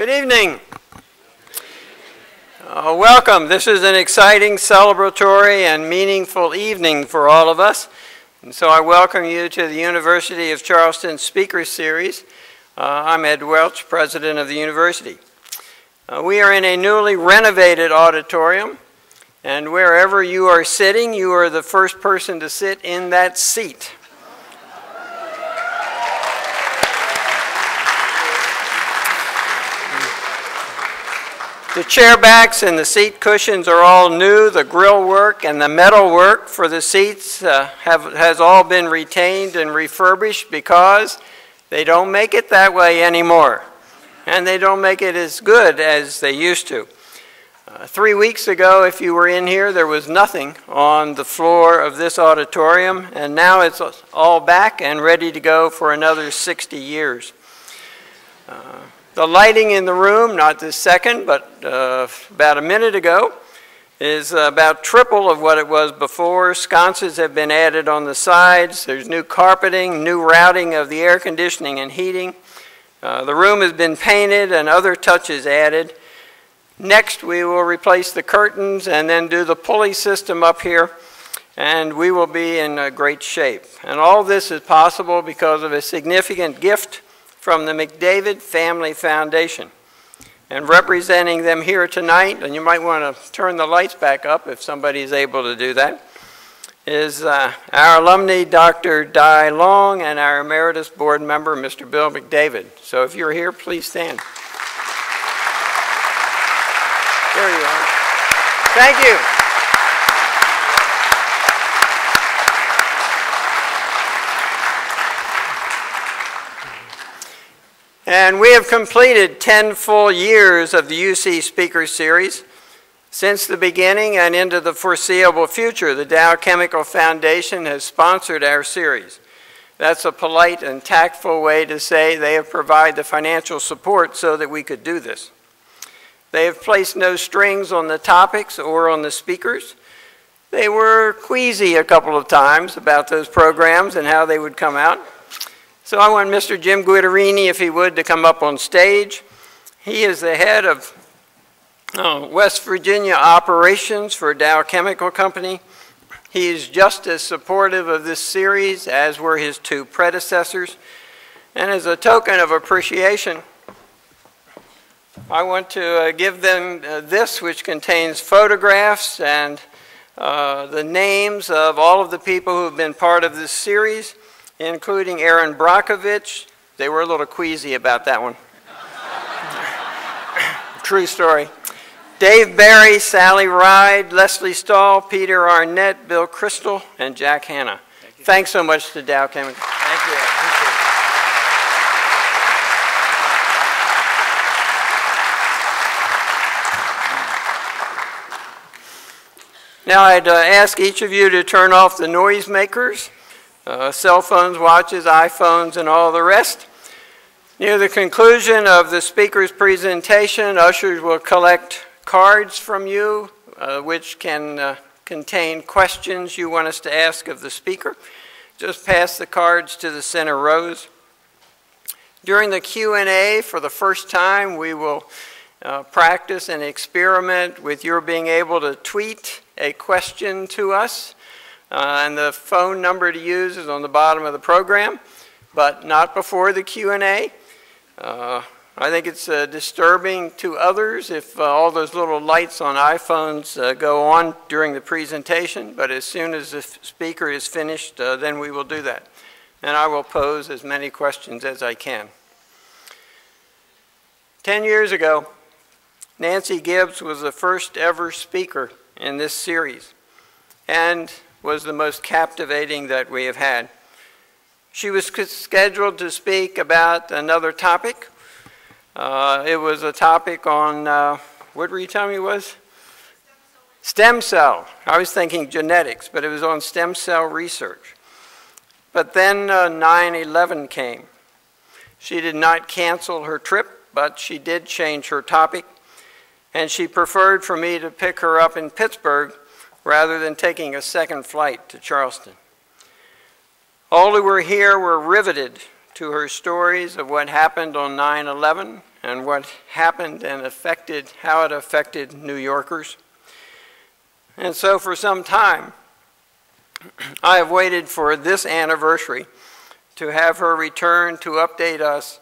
Good evening. Welcome. This is an exciting, celebratory, and meaningful evening for all of us. And so I welcome you to the University of Charleston Speaker Series. I'm Ed Welch, President of the University. We are in a newly renovated auditorium, and wherever you are sitting, you are the first person to sit in that seat. The chair backs and the seat cushions are all new. The grill work and the metal work for the seats has all been retained and refurbished because they don't make it that way anymore. And they don't make it as good as they used to. 3 weeks ago, if you were in here, there was nothing on the floor of this auditorium, and now it's all back and ready to go for another 60 years. The lighting in the room, not this second, but about a minute ago, is about triple of what it was before. Sconces have been added on the sides. There's new carpeting, new routing of the air conditioning and heating. The room has been painted and other touches added. Next, we will replace the curtains and then do the pulley system up here, and we will be in great shape. And all this is possible because of a significant gift from the McDavid Family Foundation. And representing them here tonight, and you might want to turn the lights back up if somebody is able to do that, is our alumni, Dr. Dai Long, and our emeritus board member, Mr. Bill McDavid. So if you're here, please stand. There you are. Thank you. And we have completed 10 full years of the UC Speaker Series. Since the beginning and into the foreseeable future, the Dow Chemical Foundation has sponsored our series. That's a polite and tactful way to say they have provided the financial support so that we could do this. They have placed no strings on the topics or on the speakers. They were queasy a couple of times about those programs and how they would come out. So I want Mr. Jim Guidarini, if he would, to come up on stage. He is the head of West Virginia operations for Dow Chemical Company. He is just as supportive of this series as were his two predecessors. And as a token of appreciation, I want to give them this, which contains photographs and the names of all of the people who have been part of this series, including Aaron Brockovich. They were a little queasy about that one. True story. Dave Barry, Sally Ride, Leslie Stahl, Peter Arnett, Bill Crystal, and Jack Hanna. Thanks so much to Dow Chemical. Thank you. Now I'd ask each of you to turn off the noisemakers. Cell phones, watches, iPhones, and all the rest. Near the conclusion of the speaker's presentation, ushers will collect cards from you, which can contain questions you want us to ask of the speaker. Just pass the cards to the center rows. During the Q&A, for the first time, we will practice and experiment with your being able to tweet a question to us. And the phone number to use is on the bottom of the program, but not before the Q&A. I think it's disturbing to others if all those little lights on iPhones go on during the presentation, but as soon as the speaker is finished, then we will do that. And I will pose as many questions as I can. 10 years ago, Nancy Gibbs was the first ever speaker in this series, and was the most captivating that we have had. She was scheduled to speak about another topic. It was a topic on, what were you telling me it was? Stem cell. I was thinking genetics, but it was on stem cell research. But then 9/11 came. She did not cancel her trip, but she did change her topic, and she preferred for me to pick her up in Pittsburgh rather than taking a second flight to Charleston. All who were here were riveted to her stories of what happened on 9/11 and what happened and how it affected New Yorkers. And so for some time, I have waited for this anniversary to have her return to update us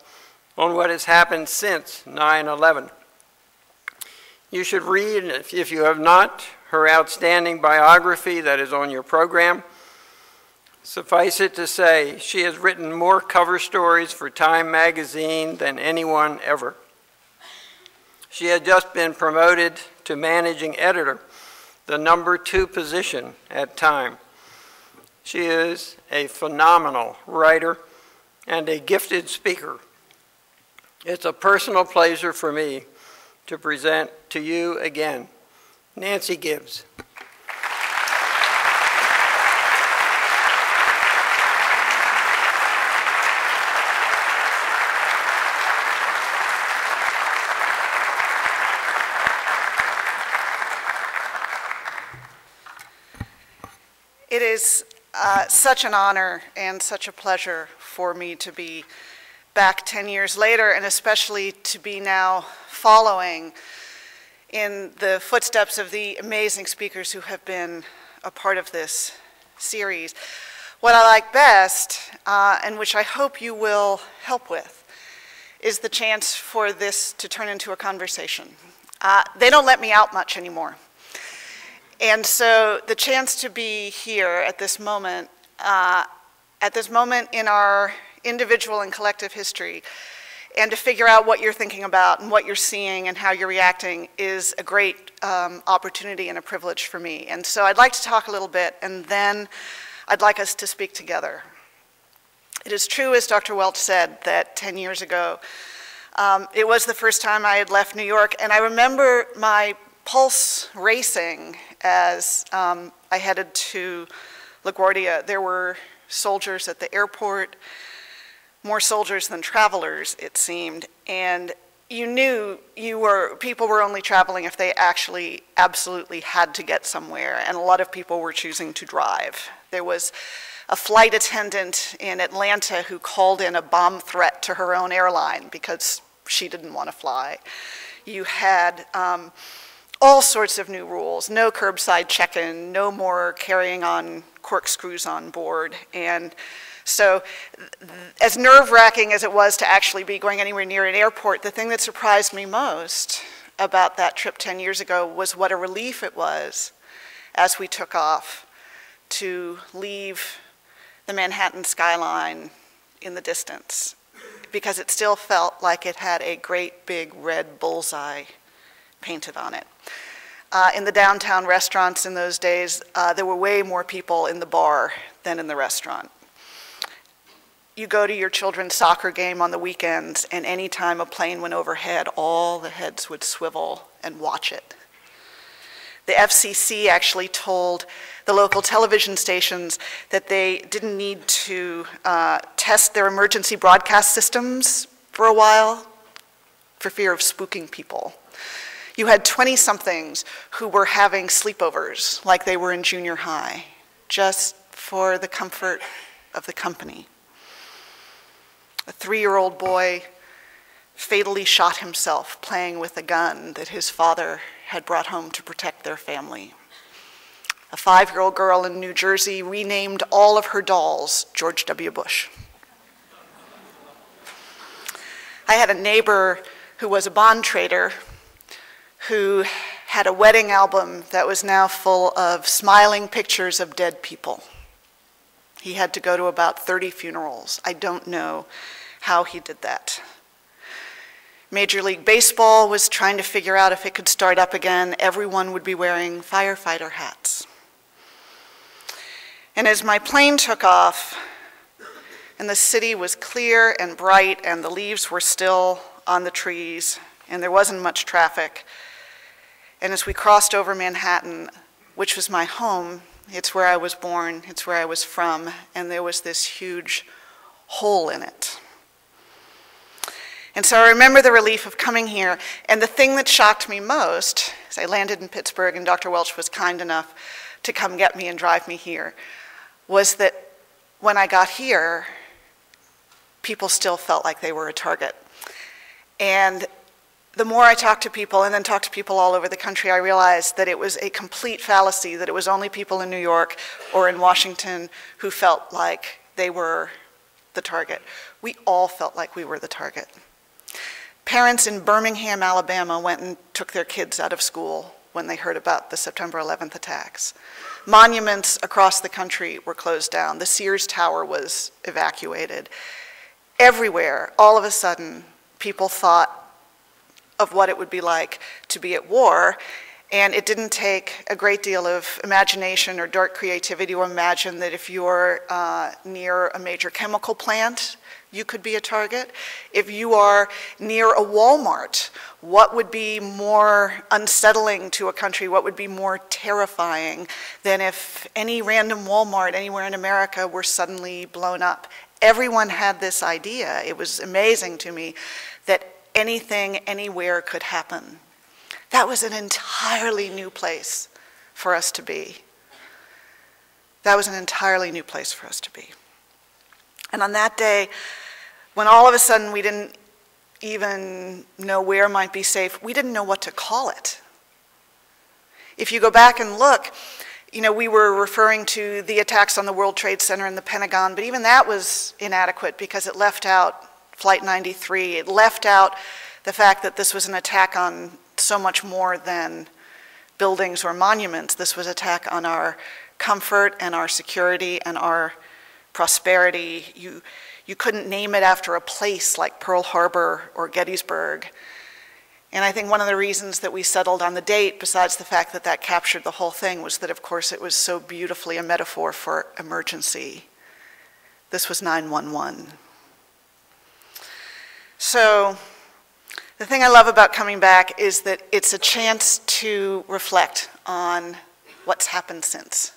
on what has happened since 9/11. You should read, if you have not, her outstanding biography that is on your program. Suffice it to say, she has written more cover stories for Time magazine than anyone ever. She had just been promoted to managing editor, the #2 position at Time. She is a phenomenal writer and a gifted speaker. It's a personal pleasure for me to present to you again, Nancy Gibbs. It is such an honor and such a pleasure for me to be back 10 years later, and especially to be now following in the footsteps of the amazing speakers who have been a part of this series. What I like best, and which I hope you will help with, is the chance for this to turn into a conversation. They don't let me out much anymore. And so the chance to be here at this moment in our individual and collective history, and to figure out what you're thinking about and what you're seeing and how you're reacting is a great opportunity and a privilege for me. And so I'd like to talk a little bit, and then I'd like us to speak together. It is true, as Dr. Welch said, that 10 years ago, it was the first time I had left New York, and I remember my pulse racing as I headed to LaGuardia. There were soldiers at the airport, more soldiers than travelers, it seemed, and you knew people were only traveling if they actually absolutely had to get somewhere, and a lot of people were choosing to drive. There was a flight attendant in Atlanta who called in a bomb threat to her own airline because she didn't want to fly. You had all sorts of new rules, no curbside check-in, no more carrying on corkscrews on board. And so as nerve-wracking as it was to actually be going anywhere near an airport, the thing that surprised me most about that trip 10 years ago was what a relief it was as we took off to leave the Manhattan skyline in the distance, because it still felt like it had a great big red bullseye painted on it. In the downtown restaurants in those days, there were way more people in the bar than in the restaurant. You go to your children's soccer game on the weekends, and any time a plane went overhead, all the heads would swivel and watch it. The FCC actually told the local television stations that they didn't need to test their emergency broadcast systems for a while for fear of spooking people. You had 20-somethings who were having sleepovers like they were in junior high, just for the comfort of the company. A 3-year-old boy fatally shot himself playing with a gun that his father had brought home to protect their family. A 5-year-old girl in New Jersey renamed all of her dolls George W. Bush. I had a neighbor who was a bond trader who had a wedding album that was now full of smiling pictures of dead people. He had to go to about 30 funerals. I don't know how he did that. Major League Baseball was trying to figure out if it could start up again. Everyone would be wearing firefighter hats. And as my plane took off, and the city was clear and bright, and the leaves were still on the trees, and there wasn't much traffic, and as we crossed over Manhattan, which was my home, it's where I was born, it's where I was from, and there was this huge hole in it. And so I remember the relief of coming here, and the thing that shocked me most, as I landed in Pittsburgh and Dr. Welch was kind enough to come get me and drive me here, was that when I got here, people still felt like they were a target. And the more I talked to people, and then talked to people all over the country, I realized that it was a complete fallacy, that it was only people in New York or in Washington who felt like they were the target. We all felt like we were the target. Parents in Birmingham, Alabama went and took their kids out of school when they heard about the September 11th attacks. Monuments across the country were closed down. The Sears Tower was evacuated. Everywhere, all of a sudden, people thought of what it would be like to be at war, and it didn't take a great deal of imagination or dark creativity to imagine that if you're near a major chemical plant, you could be a target. If you are near a Walmart, what would be more unsettling to a country, what would be more terrifying than if any random Walmart anywhere in America were suddenly blown up? Everyone had this idea. It was amazing to me that anything, anywhere could happen. That was an entirely new place for us to be. That was an entirely new place for us to be. And on that day, when all of a sudden we didn't even know where might be safe, we didn't know what to call it. If you go back and look, you know, we were referring to the attacks on the World Trade Center and the Pentagon, but even that was inadequate because it left out Flight 93. It left out the fact that this was an attack on so much more than buildings or monuments. This was an attack on our comfort and our security and our prosperity. You couldn't name it after a place like Pearl Harbor or Gettysburg. And I think one of the reasons that we settled on the date, besides the fact that that captured the whole thing, was that, of course, it was so beautifully a metaphor for emergency. This was 9/11. So the thing I love about coming back is that it's a chance to reflect on what's happened since.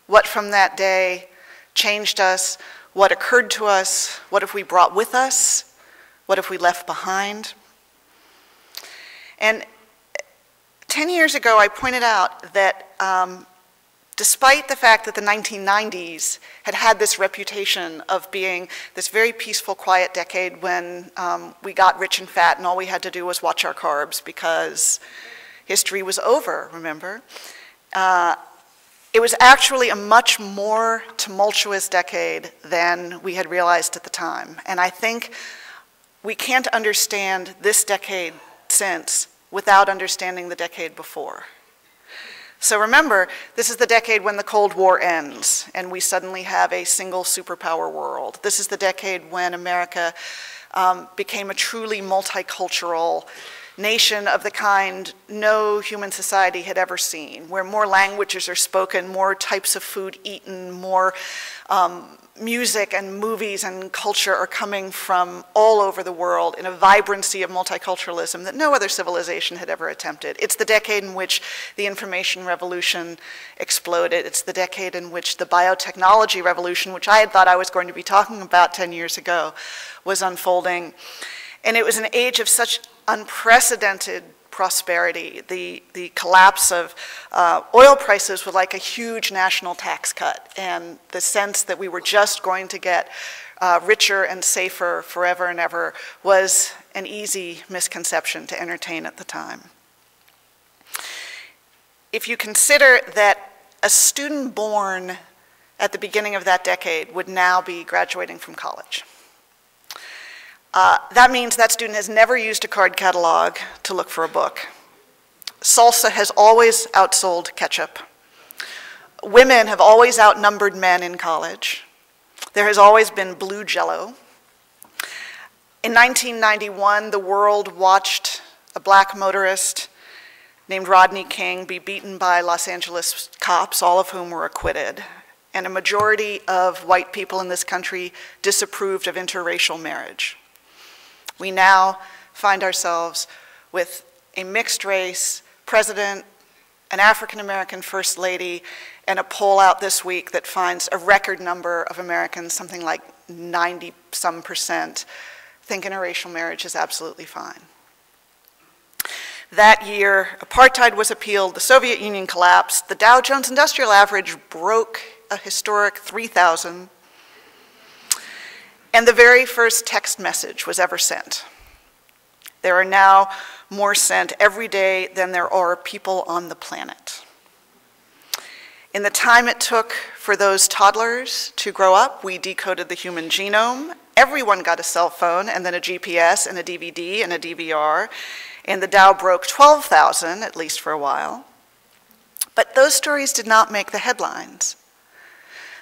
What from that day changed us, what occurred to us, what have we brought with us, what have we left behind. And 10 years ago, I pointed out that despite the fact that the 1990s had had this reputation of being this very peaceful, quiet decade when we got rich and fat and all we had to do was watch our carbs because history was over, remember? It was actually a much more tumultuous decade than we had realized at the time. And I think we can't understand this decade since without understanding the decade before. So remember, this is the decade when the Cold War ends and we suddenly have a single superpower world. This is the decade when America became a truly multicultural nation of the kind no human society had ever seen, where more languages are spoken, more types of food eaten, more music and movies and culture are coming from all over the world in a vibrancy of multiculturalism that no other civilization had ever attempted. It's the decade in which the information revolution exploded. It's the decade in which the biotechnology revolution, which I had thought I was going to be talking about 10 years ago, was unfolding. And it was an age of such unprecedented prosperity. The collapse of oil prices was like a huge national tax cut, and the sense that we were just going to get richer and safer forever and ever was an easy misconception to entertain at the time. If you consider that a student born at the beginning of that decade would now be graduating from college, that means that student has never used a card catalog to look for a book. Salsa has always outsold ketchup. Women have always outnumbered men in college. There has always been blue Jell-O. In 1991, the world watched a black motorist named Rodney King be beaten by Los Angeles cops, all of whom were acquitted. And a majority of white people in this country disapproved of interracial marriage. We now find ourselves with a mixed race president, an African-American first lady, and a poll out this week that finds a record number of Americans, something like 90-some%, think interracial marriage is absolutely fine. That year, apartheid was repealed, the Soviet Union collapsed, the Dow Jones Industrial Average broke a historic 3,000, and the very first text message was ever sent There are now more sent every day than there are people on the planet. In the time it took for those toddlers to grow up, we decoded the human genome. Everyone got a cell phone, and then a GPS, and a DVD, and a DVR, and the Dow broke 12,000, at least for a while. But those stories did not make the headlines.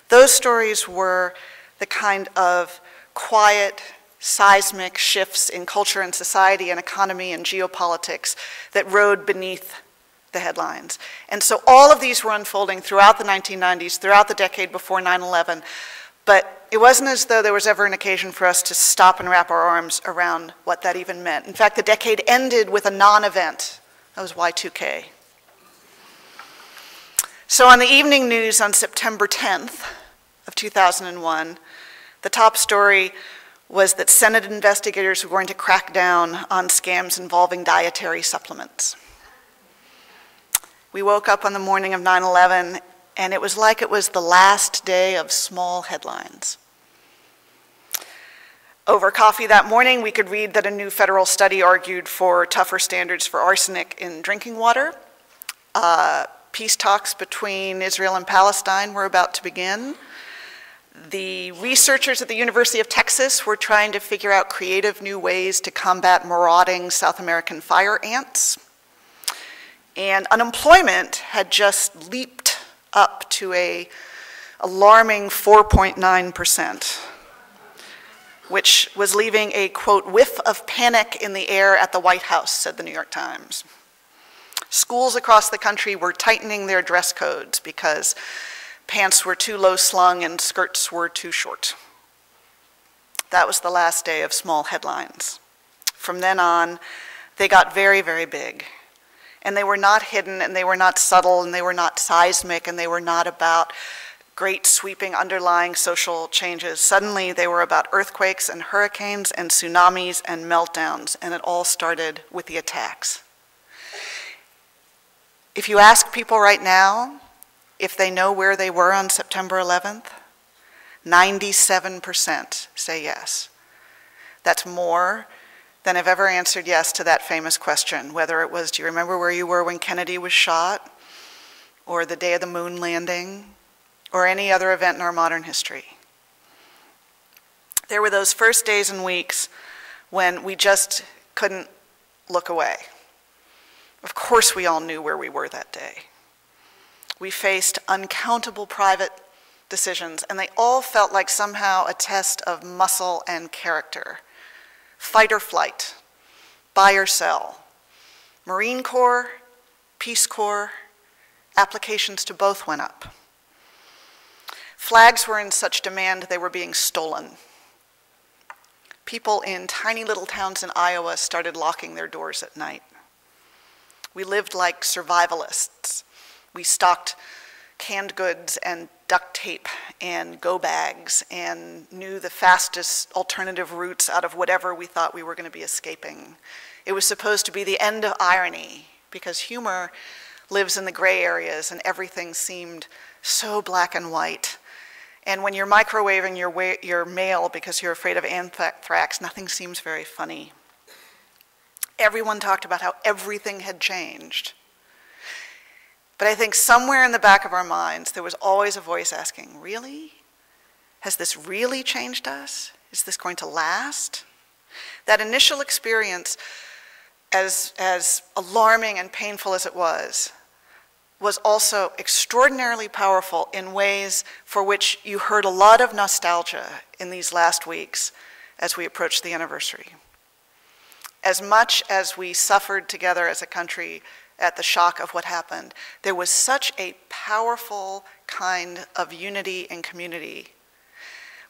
Those stories were the kind of quiet, seismic shifts in culture and society and economy and geopolitics that rode beneath the headlines. And so all of these were unfolding throughout the 1990s, throughout the decade before 9/11, but it wasn't as though there was ever an occasion for us to stop and wrap our arms around what that even meant. In fact, the decade ended with a non-event. That was Y2K. So on the evening news on September 10th of 2001, the top story was that Senate investigators were going to crack down on scams involving dietary supplements. We woke up on the morning of 9/11, and it was like it was the last day of small headlines. Over coffee that morning, we could read that a new federal study argued for tougher standards for arsenic in drinking water. Peace talks between Israel and Palestine were about to begin. The researchers at the University of Texas were trying to figure out creative new ways to combat marauding South American fire ants. And unemployment had just leaped up to an alarming 4.9%, which was leaving a, quote, whiff of panic in the air at the White House, said the New York Times. Schools across the country were tightening their dress codes because pants were too low slung and skirts were too short. That was the last day of small headlines. From then on, they got very, very big. And they were not hidden, and they were not subtle, and they were not seismic, and they were not about great sweeping underlying social changes. Suddenly, they were about earthquakes and hurricanes and tsunamis and meltdowns, and it all started with the attacks. If you ask people right now if they know where they were on September 11th, 97% say yes. That's more than have ever answered yes to that famous question, whether it was, do you remember where you were when Kennedy was shot, or the day of the moon landing, or any other event in our modern history. There were those first days and weeks when we just couldn't look away. Of course we all knew where we were that day. We faced uncountable private decisions, and they all felt like somehow a test of muscle and character. Fight or flight, buy or sell. Marine Corps, Peace Corps, applications to both went up. Flags were in such demand they were being stolen. People in tiny little towns in Iowa started locking their doors at night. We lived like survivalists. We stocked canned goods and duct tape and go bags and knew the fastest alternative routes out of whatever we thought we were going to be escaping. It was supposed to be the end of irony because humor lives in the gray areas and everything seemed so black and white. And when you're microwaving your mail because you're afraid of anthrax, nothing seems very funny. Everyone talked about how everything had changed. But I think somewhere in the back of our minds, there was always a voice asking, really? Has this really changed us? Is this going to last? That initial experience, as alarming and painful as it was also extraordinarily powerful in ways for which you heard a lot of nostalgia in these last weeks as we approached the anniversary. As much as we suffered together as a country at the shock of what happened, there was such a powerful kind of unity and community.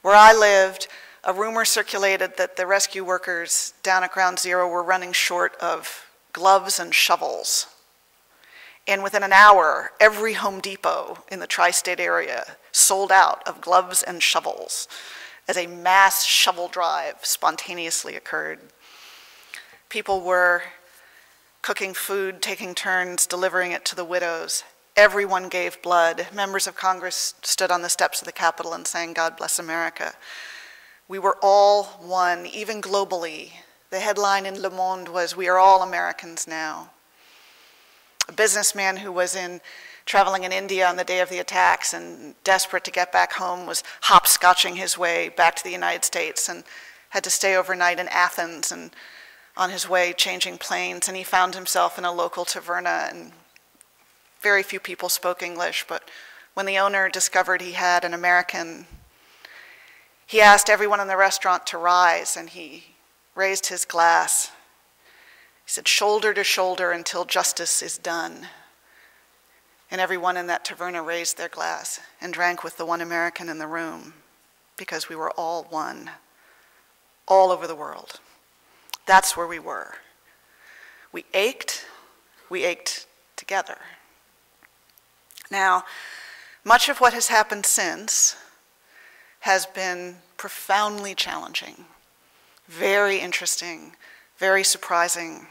Where I lived, a rumor circulated that the rescue workers down at Ground Zero were running short of gloves and shovels. And within an hour, every Home Depot in the tri-state area sold out of gloves and shovels as a mass shovel drive spontaneously occurred. People were cooking food, taking turns, delivering it to the widows. Everyone gave blood. Members of Congress stood on the steps of the Capitol and sang, "God bless America." We were all one, even globally. The headline in Le Monde was, "We are all Americans now." A businessman who was traveling in India on the day of the attacks and desperate to get back home was hopscotching his way back to the United States and had to stay overnight in Athens and on his way changing planes, and he found himself in a local taverna, and very few people spoke English, but when the owner discovered he had an American, he asked everyone in the restaurant to rise, and he raised his glass. He said, "Shoulder to shoulder until justice is done." And everyone in that taverna raised their glass and drank with the one American in the room, because we were all one, all over the world. That's where we were. We ached together. Now, much of what has happened since has been profoundly challenging, very interesting, very surprising.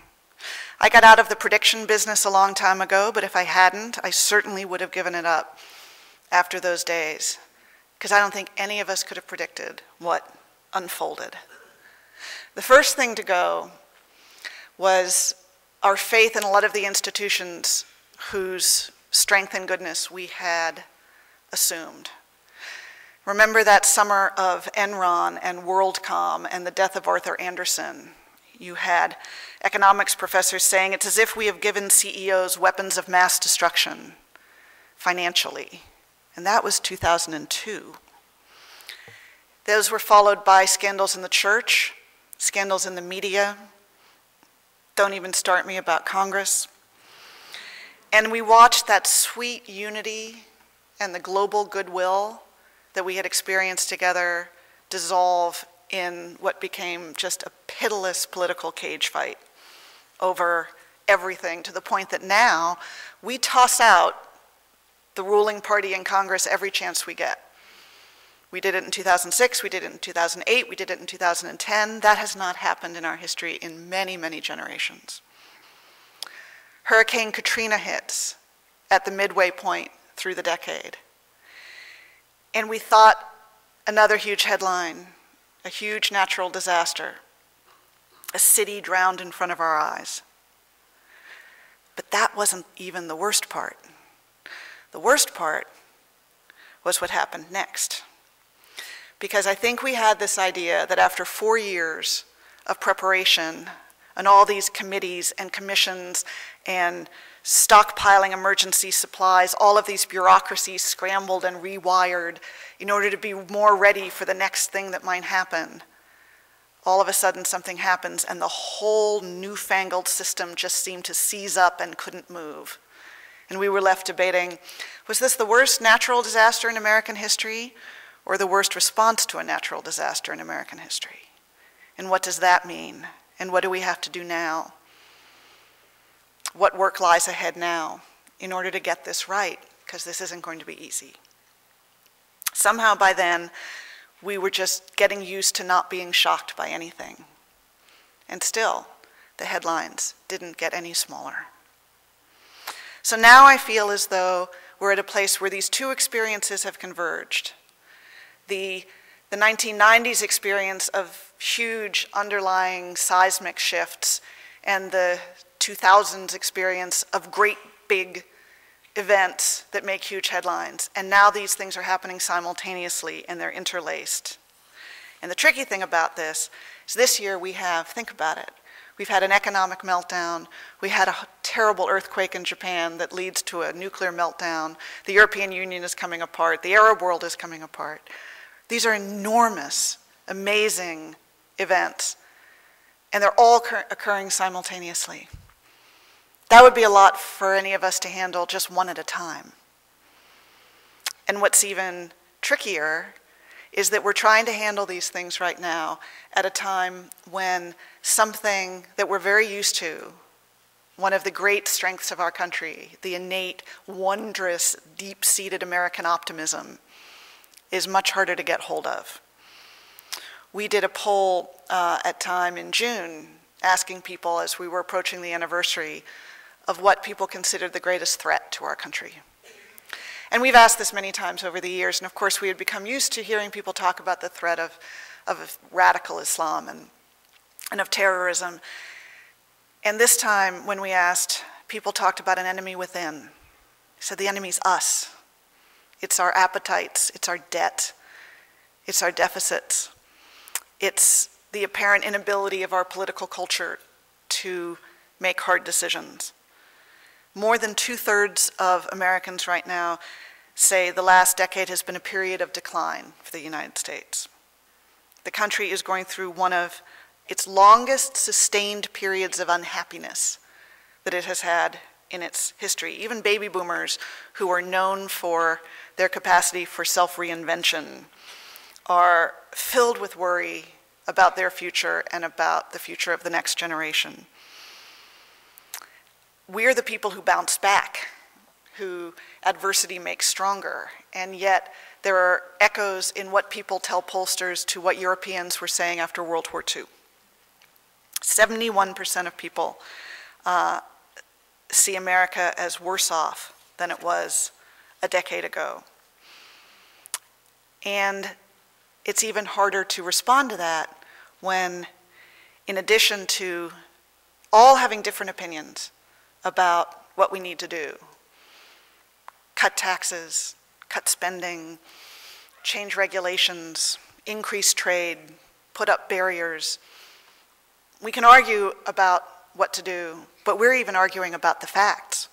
I got out of the prediction business a long time ago, but if I hadn't, I certainly would have given it up after those days, because I don't think any of us could have predicted what unfolded. The first thing to go was our faith in a lot of the institutions whose strength and goodness we had assumed. Remember that summer of Enron and WorldCom and the death of Arthur Andersen. You had economics professors saying it's as if we have given CEOs weapons of mass destruction financially, and that was 2002. Those were followed by scandals in the church, scandals in the media. Don't even start me about Congress. And we watched that sweet unity and the global goodwill that we had experienced together dissolve in what became just a pitiless political cage fight over everything, to the point that now we toss out the ruling party in Congress every chance we get. We did it in 2006, we did it in 2008, we did it in 2010. That has not happened in our history in many, many generations. Hurricane Katrina hits at the midway point through the decade. And we thought another huge headline, a huge natural disaster, a city drowned in front of our eyes. But that wasn't even the worst part. The worst part was what happened next. Because I think we had this idea that after 4 years of preparation and all these committees and commissions and stockpiling emergency supplies, all of these bureaucracies scrambled and rewired in order to be more ready for the next thing that might happen. All of a sudden something happens and the whole newfangled system just seemed to seize up and couldn't move. And we were left debating, was this the worst natural disaster in American history or the worst response to a natural disaster in American history? And what does that mean? And what do we have to do now? What work lies ahead now in order to get this right? Because this isn't going to be easy. Somehow by then, we were just getting used to not being shocked by anything. And still, the headlines didn't get any smaller. So now I feel as though we're at a place where these two experiences have converged. The 1990s experience of huge underlying seismic shifts and the 2000s experience of great big events that make huge headlines. And now these things are happening simultaneously and they're interlaced. And the tricky thing about this is this year we have, think about it, we've had an economic meltdown, we had a terrible earthquake in Japan that leads to a nuclear meltdown, the European Union is coming apart, the Arab world is coming apart. These are enormous, amazing events, and they're all occurring simultaneously. That would be a lot for any of us to handle just one at a time. And what's even trickier is that we're trying to handle these things right now at a time when something that we're very used to, one of the great strengths of our country, the innate, wondrous, deep-seated American optimism, is much harder to get hold of. We did a poll at time in June asking people as we were approaching the anniversary of what people considered the greatest threat to our country. And we've asked this many times over the years, and of course we had become used to hearing people talk about the threat of radical Islam. And and of terrorism. And this time, when we asked, people talked about an enemy within. They said the enemy's us. It's our appetites, it's our debt, it's our deficits. It's the apparent inability of our political culture to make hard decisions. More than 2/3 of Americans right now say the last decade has been a period of decline for the United States. The country is going through one of its longest sustained periods of unhappiness that it has had in its history. Even baby boomers, who are known for their capacity for self-reinvention, are filled with worry about their future and about the future of the next generation. We're the people who bounce back, who adversity makes stronger, and yet there are echoes in what people tell pollsters to what Europeans were saying after World War II. 71% of people see America as worse off than it was a decade ago. And it's even harder to respond to that when, in addition to all having different opinions about what we need to do, cut taxes, cut spending, change regulations, increase trade, put up barriers, we can argue about what to do, but we're even arguing about the facts.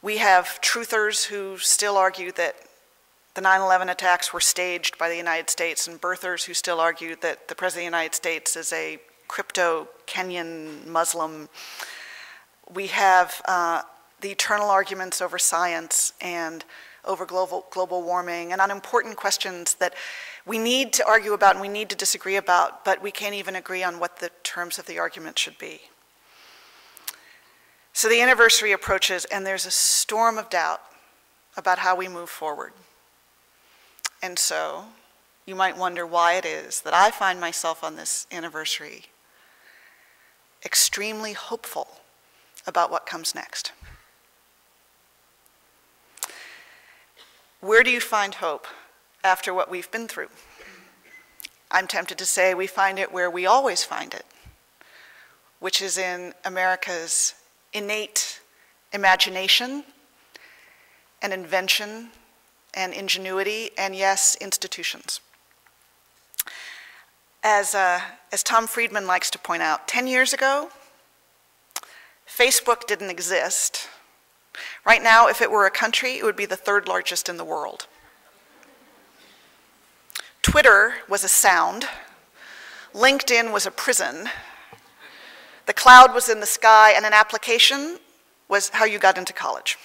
We have truthers who still argue that the 9/11 attacks were staged by the United States, and birthers who still argue that the President of the United States is a crypto-Kenyan Muslim. We have the eternal arguments over science and over global warming, and on important questions that we need to argue about and we need to disagree about, but we can't even agree on what the terms of the argument should be. So the anniversary approaches, and there's a storm of doubt about how we move forward. And so you might wonder why it is that I find myself on this anniversary extremely hopeful about what comes next. Where do you find hope after what we've been through? I'm tempted to say we find it where we always find it, which is in America's innate imagination and invention and ingenuity, and yes, institutions. As Tom Friedman likes to point out, 10 years ago, Facebook didn't exist. Right now, if it were a country, it would be the 3rd largest in the world. Twitter was a sound. LinkedIn was a prison. The cloud was in the sky, and an application was how you got into college.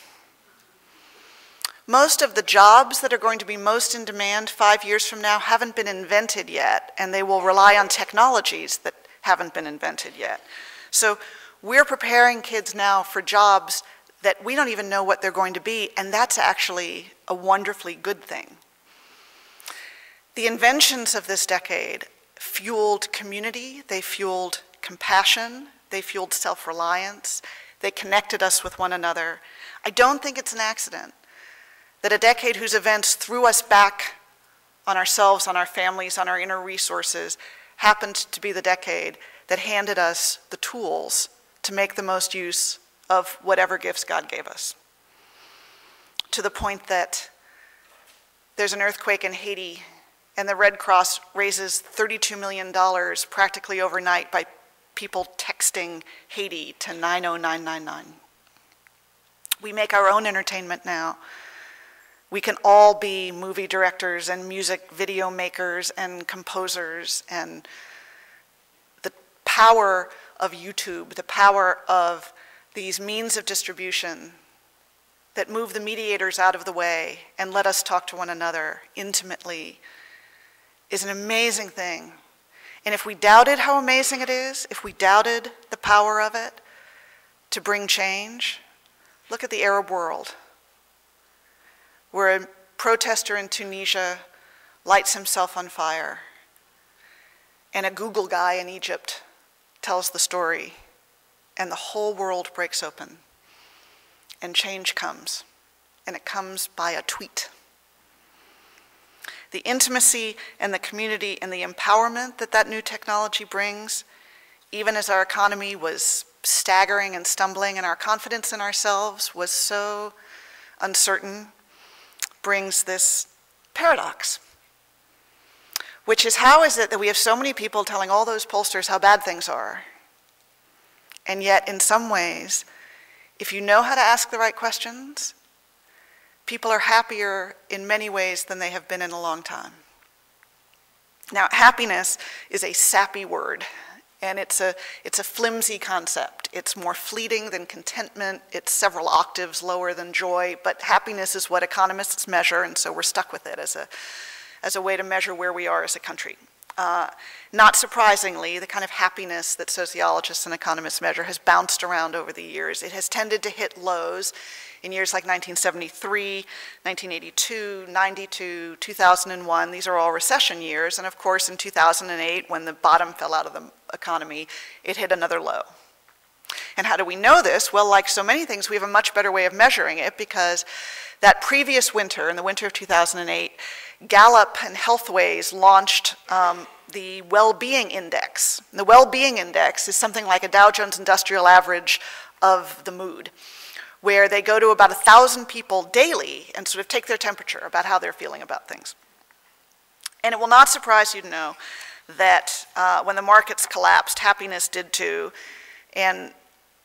Most of the jobs that are going to be most in demand 5 years from now haven't been invented yet, and they will rely on technologies that haven't been invented yet. So we're preparing kids now for jobs that we don't even know what they're going to be, and that's actually a wonderfully good thing. The inventions of this decade fueled community, they fueled compassion, they fueled self-reliance, they connected us with one another. I don't think it's an accident that a decade whose events threw us back on ourselves, on our families, on our inner resources, happened to be the decade that handed us the tools to make the most use of whatever gifts God gave us. To the point that there's an earthquake in Haiti, and the Red Cross raises $32 million practically overnight by people texting Haiti to 90999. We make our own entertainment now. We can all be movie directors and music video makers and composers, and the power of YouTube, the power of these means of distribution that move the mediators out of the way and let us talk to one another intimately is an amazing thing. And if we doubted how amazing it is, if we doubted the power of it to bring change, look at the Arab world, where a protester in Tunisia lights himself on fire, and a Google guy in Egypt tells the story, and the whole world breaks open, and change comes, and it comes by a tweet. the intimacy and the community and the empowerment that that new technology brings, even as our economy was staggering and stumbling and our confidence in ourselves was so uncertain, brings this paradox, which is, how is it that we have so many people telling all those pollsters how bad things are, and yet in some ways, if you know how to ask the right questions, people are happier in many ways than they have been in a long time. Now, happiness is a sappy word, and it's a flimsy concept. It's more fleeting than contentment. It's several octaves lower than joy, but happiness is what economists measure, and so we're stuck with it as a way to measure where we are as a country. Not surprisingly, the kind of happiness that sociologists and economists measure has bounced around over the years. It has tended to hit lows in years like 1973, 1982, 92, 2001. These are all recession years. And of course, in 2008, when the bottom fell out of the economy, it hit another low. And how do we know this? Well, like so many things, we have a much better way of measuring it, because that previous winter, in the winter of 2008, Gallup and Healthways launched the Well-Being Index. The Well-Being Index is something like a Dow Jones Industrial Average of the mood, where they go to about 1,000 people daily and sort of take their temperature about how they're feeling about things. And it will not surprise you to know that when the markets collapsed, happiness did too. And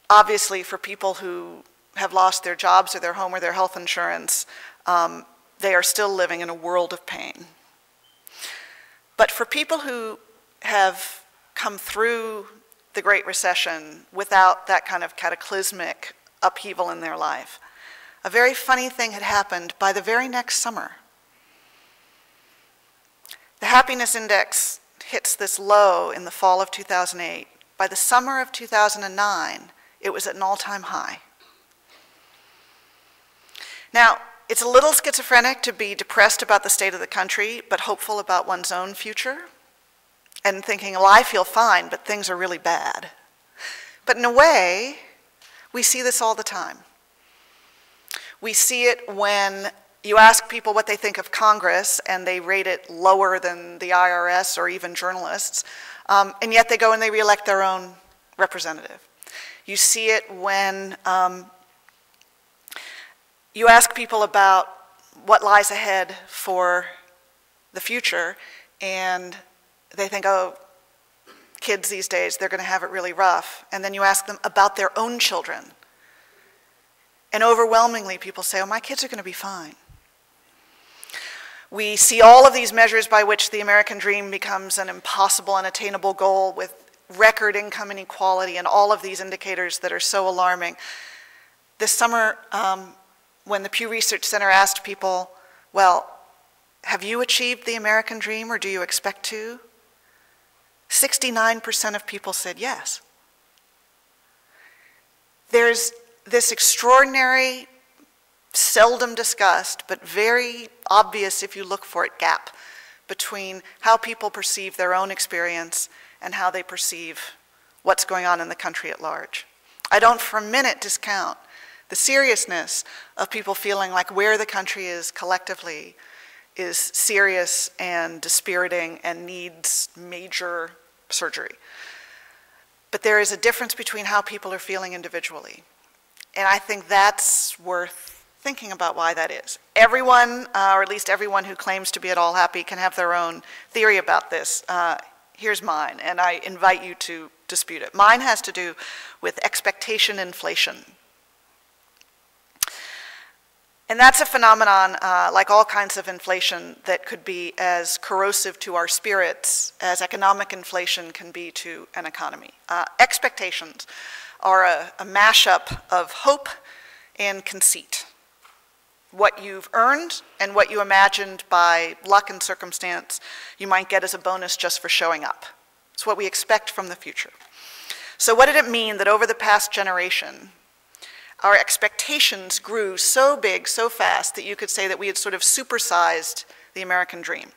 obviously for people who have lost their jobs or their home or their health insurance, they are still living in a world of pain. But for people who have come through the Great Recession without that kind of cataclysmic upheaval in their life, a very funny thing had happened by the very next summer. The happiness index hits this low in the fall of 2008. By the summer of 2009, it was at an all-time high. Now, it's a little schizophrenic to be depressed about the state of the country, but hopeful about one's own future, and thinking, well, I feel fine, but things are really bad. But in a way, we see this all the time. We see it when you ask people what they think of Congress, and they rate it lower than the IRS or even journalists, and yet they go and they reelect their own representative. You see it when you ask people about what lies ahead for the future, and they think, oh, kids these days, they're going to have it really rough. And then you ask them about their own children. And overwhelmingly, people say, oh, my kids are going to be fine. We see all of these measures by which the American dream becomes an impossible, unattainable goal, with record income inequality and all of these indicators that are so alarming. This summer, when the Pew Research Center asked people, well, have you achieved the American dream or do you expect to? 69% of people said yes. There's this extraordinary, seldom discussed, but very obvious if you look for it, gap between how people perceive their own experience and how they perceive what's going on in the country at large. I don't for a minute discount the seriousness of people feeling like where the country is collectively is serious and dispiriting and needs major surgery. But there is a difference between how people are feeling individually. And I think that's worth thinking about why that is. Everyone, or at least everyone who claims to be at all happy, can have their own theory about this. Here's mine, and I invite you to dispute it. Mine has to do with expectation inflation. And that's a phenomenon, like all kinds of inflation, that could be as corrosive to our spirits as economic inflation can be to an economy. Expectations are a mashup of hope and conceit. What you've earned and what you imagined by luck and circumstance you might get as a bonus just for showing up. It's what we expect from the future. So what did it mean that over the past generation, our expectations grew so big, so fast, that you could say that we had sort of supersized the American dream?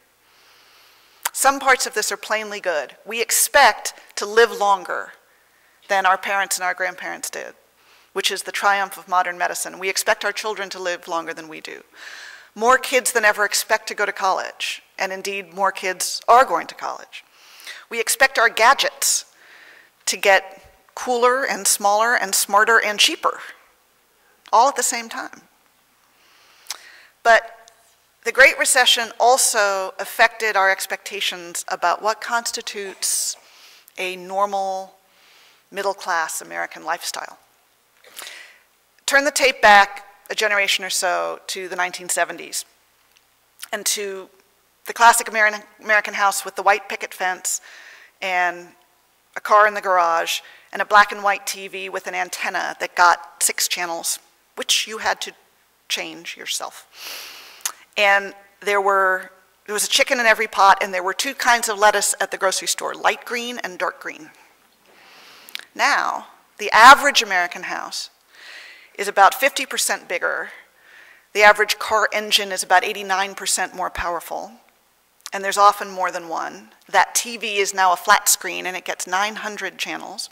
Some parts of this are plainly good. We expect to live longer than our parents and our grandparents did, which is the triumph of modern medicine. We expect our children to live longer than we do. More kids than ever expect to go to college, and indeed more kids are going to college. We expect our gadgets to get cooler and smaller and smarter and cheaper, all at the same time. But the Great Recession also affected our expectations about what constitutes a normal middle-class American lifestyle. Turn the tape back a generation or so to the 1970s and to the classic American house with the white picket fence and a car in the garage and a black and white TV with an antenna that got 6 channels, which you had to change yourself. And there was a chicken in every pot, and there were 2 kinds of lettuce at the grocery store, light green and dark green. Now, the average American house is about 50% bigger. The average car engine is about 89% more powerful, and there's often more than one. That TV is now a flat screen, and it gets 900 channels.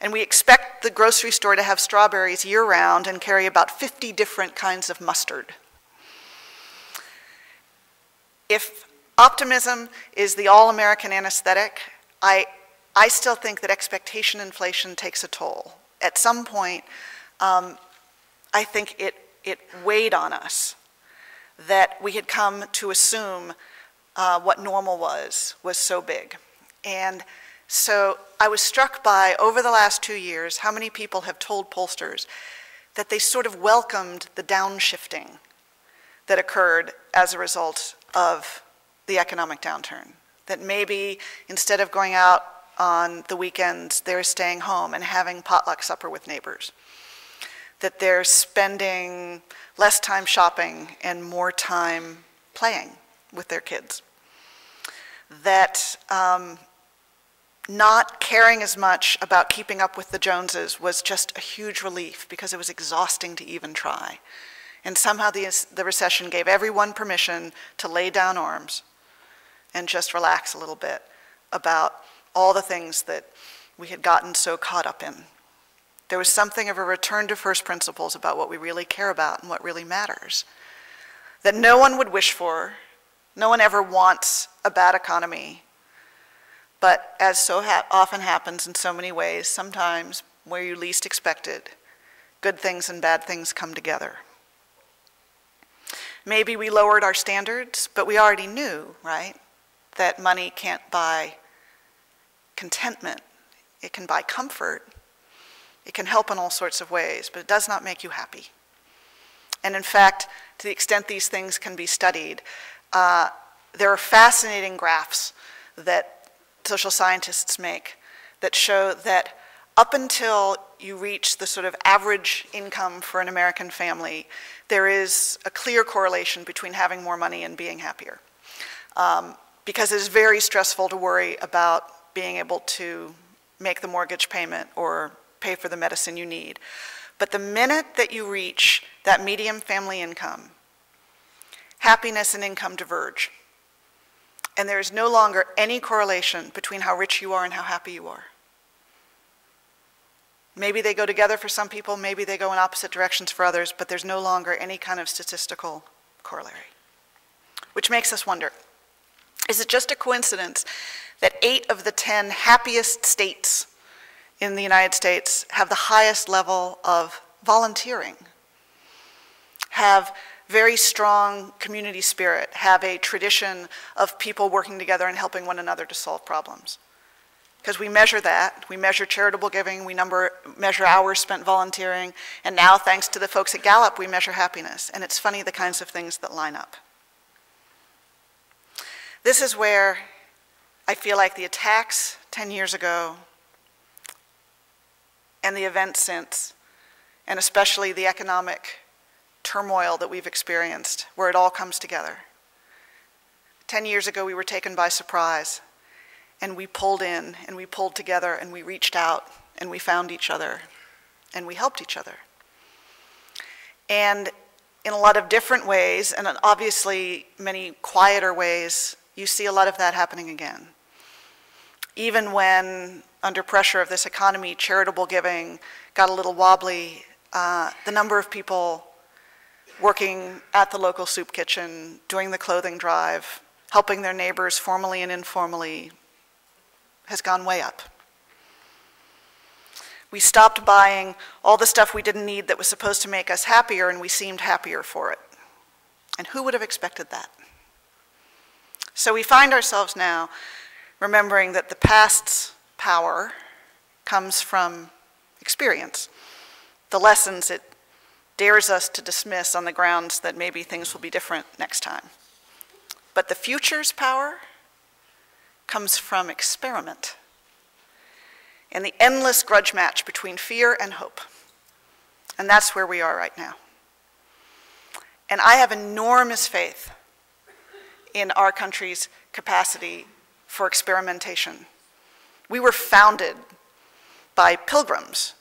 And we expect the grocery store to have strawberries year-round and carry about 50 different kinds of mustard. If optimism is the all-American anesthetic, I still think that expectation inflation takes a toll. At some point, I think it weighed on us that we had come to assume what normal was so big. And so I was struck by, over the last 2 years, how many people have told pollsters that they sort of welcomed the downshifting that occurred as a result of the economic downturn. That maybe instead of going out on the weekends, they're staying home and having potluck supper with neighbors. That they're spending less time shopping and more time playing with their kids. That not caring as much about keeping up with the Joneses was just a huge relief because it was exhausting to even try. And somehow the recession gave everyone permission to lay down arms and just relax a little bit about all the things that we had gotten so caught up in. There was something of a return to first principles about what we really care about and what really matters. That no one would wish for, no one ever wants a bad economy, but as so often happens in so many ways, sometimes where you least expect it, good things and bad things come together. Maybe we lowered our standards, but we already knew, right, that money can't buy contentment. It can buy comfort. It can help in all sorts of ways, but it does not make you happy. And in fact, to the extent these things can be studied, there are fascinating graphs that social scientists make that show that up until you reach the sort of average income for an American family, there is a clear correlation between having more money and being happier. Because it is very stressful to worry about being able to make the mortgage payment or pay for the medicine you need. But the minute that you reach that median family income, happiness and income diverge. And there is no longer any correlation between how rich you are and how happy you are. Maybe they go together for some people, maybe they go in opposite directions for others, but there's no longer any kind of statistical corollary. Which makes us wonder, is it just a coincidence that 8 of the 10 happiest states in the United States have the highest level of volunteering, have very strong community spirit, have a tradition of people working together and helping one another to solve problems? Because we measure that, we measure charitable giving, we measure hours spent volunteering, and now, thanks to the folks at Gallup, we measure happiness. And it's funny the kinds of things that line up. This is where I feel like the attacks 10 years ago and the events since, and especially the economic turmoil that we've experienced, where it all comes together. 10 years ago, we were taken by surprise, and we pulled in, and we pulled together, and we reached out, and we found each other, and we helped each other. And in a lot of different ways, and obviously many quieter ways, you see a lot of that happening again. Even when, under pressure of this economy, charitable giving got a little wobbly, the number of people working at the local soup kitchen, doing the clothing drive, helping their neighbors formally and informally, has gone way up. We stopped buying all the stuff we didn't need that was supposed to make us happier, and we seemed happier for it. And who would have expected that? So we find ourselves now remembering that the past's power comes from experience, the lessons it dares us to dismiss on the grounds that maybe things will be different next time. But the future's power comes from experiment and the endless grudge match between fear and hope. And that's where we are right now. And I have enormous faith in our country's capacity for experimentation. We were founded by pilgrims.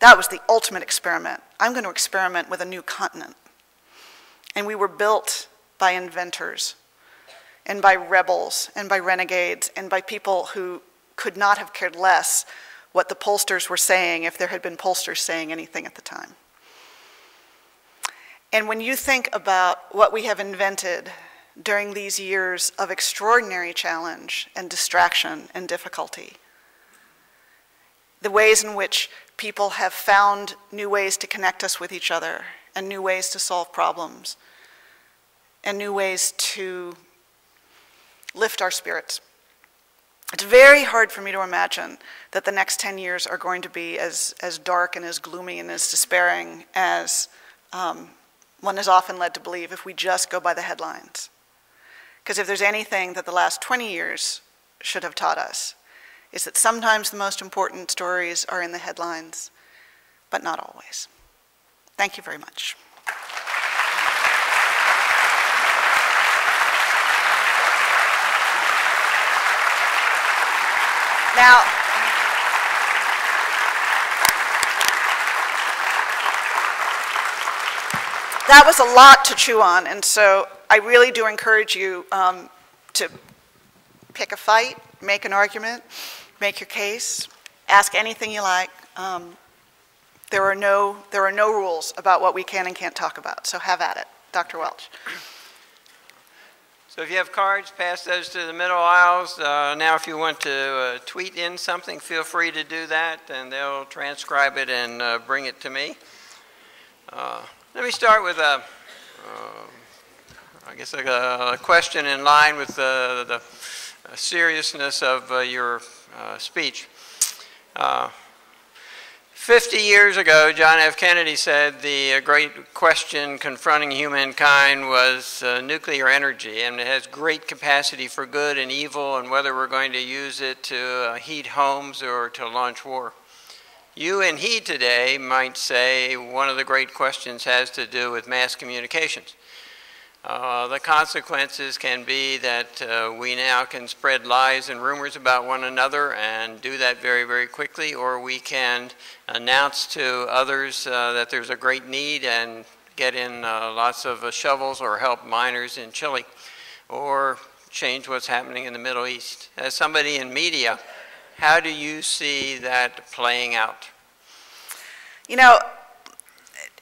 That was the ultimate experiment. I'm going to experiment with a new continent. And we were built by inventors, and by rebels, and by renegades, and by people who could not have cared less what the pollsters were saying if there had been pollsters saying anything at the time. And when you think about what we have invented during these years of extraordinary challenge and distraction and difficulty, the ways in which people have found new ways to connect us with each other, and new ways to solve problems, and new ways to lift our spirits. It's very hard for me to imagine that the next 10 years are going to be as dark and as gloomy and as despairing as one is often led to believe if we just go by the headlines. Because if there's anything that the last 20 years should have taught us, is that sometimes the most important stories are in the headlines, but not always. Thank you very much. Now, that was a lot to chew on, and so I really do encourage you to pick a fight, make an argument, make your case, ask anything you like. There are no rules about what we can and can't talk about, so have at it. Dr. Welch. So if you have cards, pass those to the middle aisles. Now if you want to tweet in something, feel free to do that, and they'll transcribe it and bring it to me. Let me start with a question in line with the seriousness of your speech. 50 years ago, John F. Kennedy said the great question confronting humankind was nuclear energy, and it has great capacity for good and evil, and whether we're going to use it to heat homes or to launch war. You and he today might say one of the great questions has to do with mass communications. The consequences can be that we now can spread lies and rumors about one another and do that very, very quickly, or we can announce to others that there's a great need and get in lots of shovels or help miners in Chile, or change what's happening in the Middle East. As somebody in media, how do you see that playing out? You know,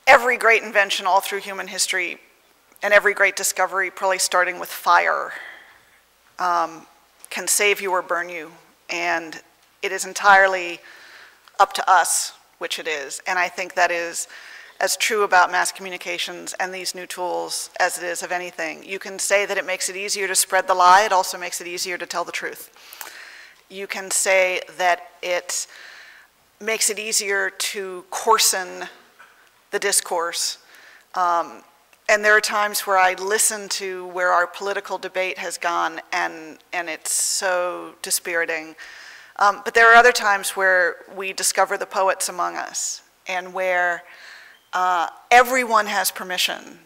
every great invention all through human history and every great discovery, probably starting with fire, can save you or burn you. And it is entirely up to us, which it is. And I think that is as true about mass communications and these new tools as it is of anything. You can say that it makes it easier to spread the lie. It also makes it easier to tell the truth. You can say that it makes it easier to coarsen the discourse. And there are times where I listen to where our political debate has gone, and it's so dispiriting. But there are other times where we discover the poets among us, and where everyone has permission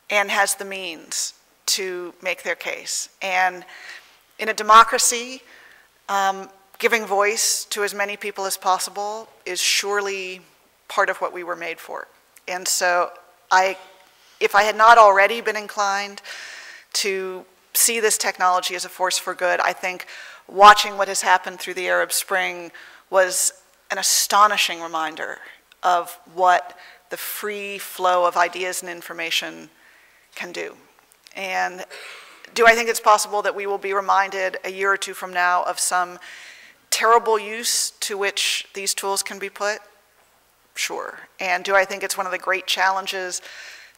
and has the means to make their case. And in a democracy, giving voice to as many people as possible is surely part of what we were made for. And so if I had not already been inclined to see this technology as a force for good, I think watching what has happened through the Arab Spring was an astonishing reminder of what the free flow of ideas and information can do. And do I think it's possible that we will be reminded a year or two from now of some terrible use to which these tools can be put? Sure. And do I think it's one of the great challenges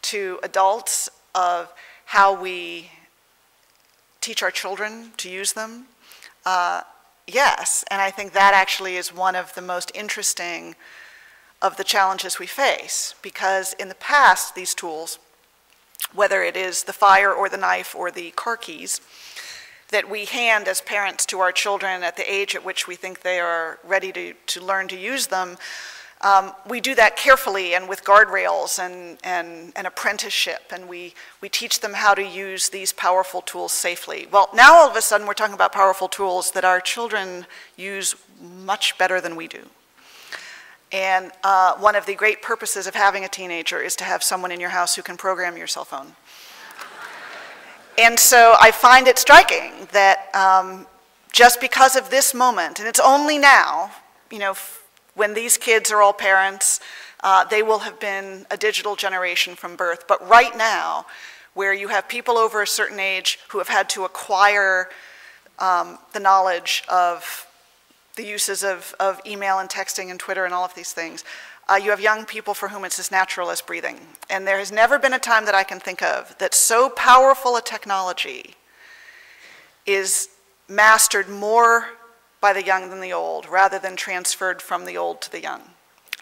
to adults of how we teach our children to use them? Yes, and I think that actually is one of the most interesting of the challenges we face, because in the past, these tools, whether it is the fire or the knife or the car keys, that we hand as parents to our children at the age at which we think they are ready to learn to use them, we do that carefully and with guardrails and apprenticeship, and we teach them how to use these powerful tools safely. Well, now all of a sudden we're talking about powerful tools that our children use much better than we do. And one of the great purposes of having a teenager is to have someone in your house who can program your cell phone. And so I find it striking that just because of this moment, and it's only now, you know, when these kids are all parents, they will have been a digital generation from birth. But right now, where you have people over a certain age who have had to acquire the knowledge of the uses of email and texting and Twitter and all of these things, you have young people for whom it's as natural as breathing. And there has never been a time that I can think of that so powerful a technology is mastered more by the young than the old, rather than transferred from the old to the young.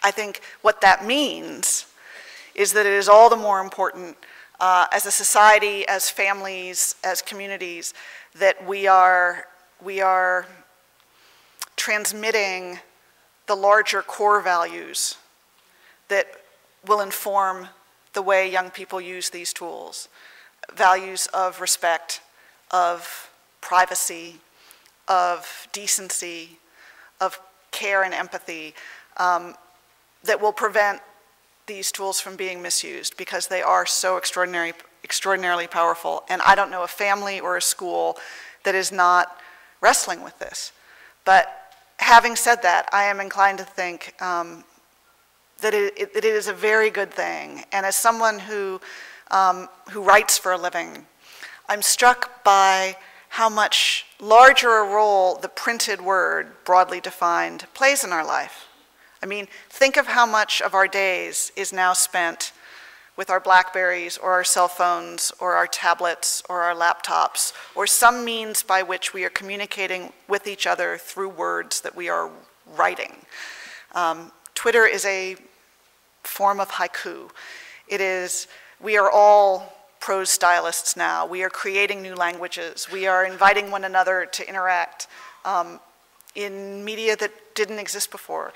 I think what that means is that it is all the more important as a society, as families, as communities, that we are transmitting the larger core values that will inform the way young people use these tools. Values of respect, of privacy, of decency, of care and empathy, that will prevent these tools from being misused, because they are so extraordinarily powerful. And I don't know a family or a school that is not wrestling with this. But having said that, I am inclined to think that it is a very good thing. And as someone who writes for a living, I'm struck by how much larger a role the printed word, broadly defined, plays in our life. I mean, think of how much of our days is now spent with our Blackberries or our cell phones or our tablets or our laptops or some means by which we are communicating with each other through words that we are writing. Twitter is a form of haiku. We are all prose stylists now. We are creating new languages. We are inviting one another to interact in media that didn't exist before.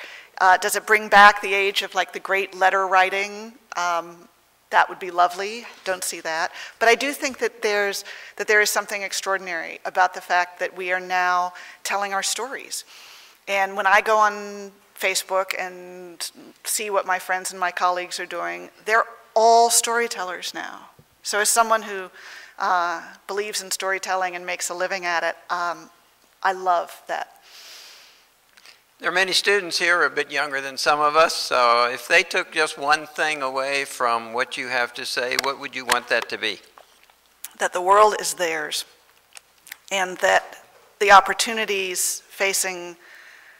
Does it bring back the age of like the great letter writing? That would be lovely. Don't see that. But I do think that there is something extraordinary about the fact that we are now telling our stories. And when I go on Facebook and see what my friends and my colleagues are doing, they're all storytellers now. So as someone who believes in storytelling and makes a living at it, I love that. There are many students here who are a bit younger than some of us, so if they took just one thing away from what you have to say, what would you want that to be? That the world is theirs, and that the opportunities facing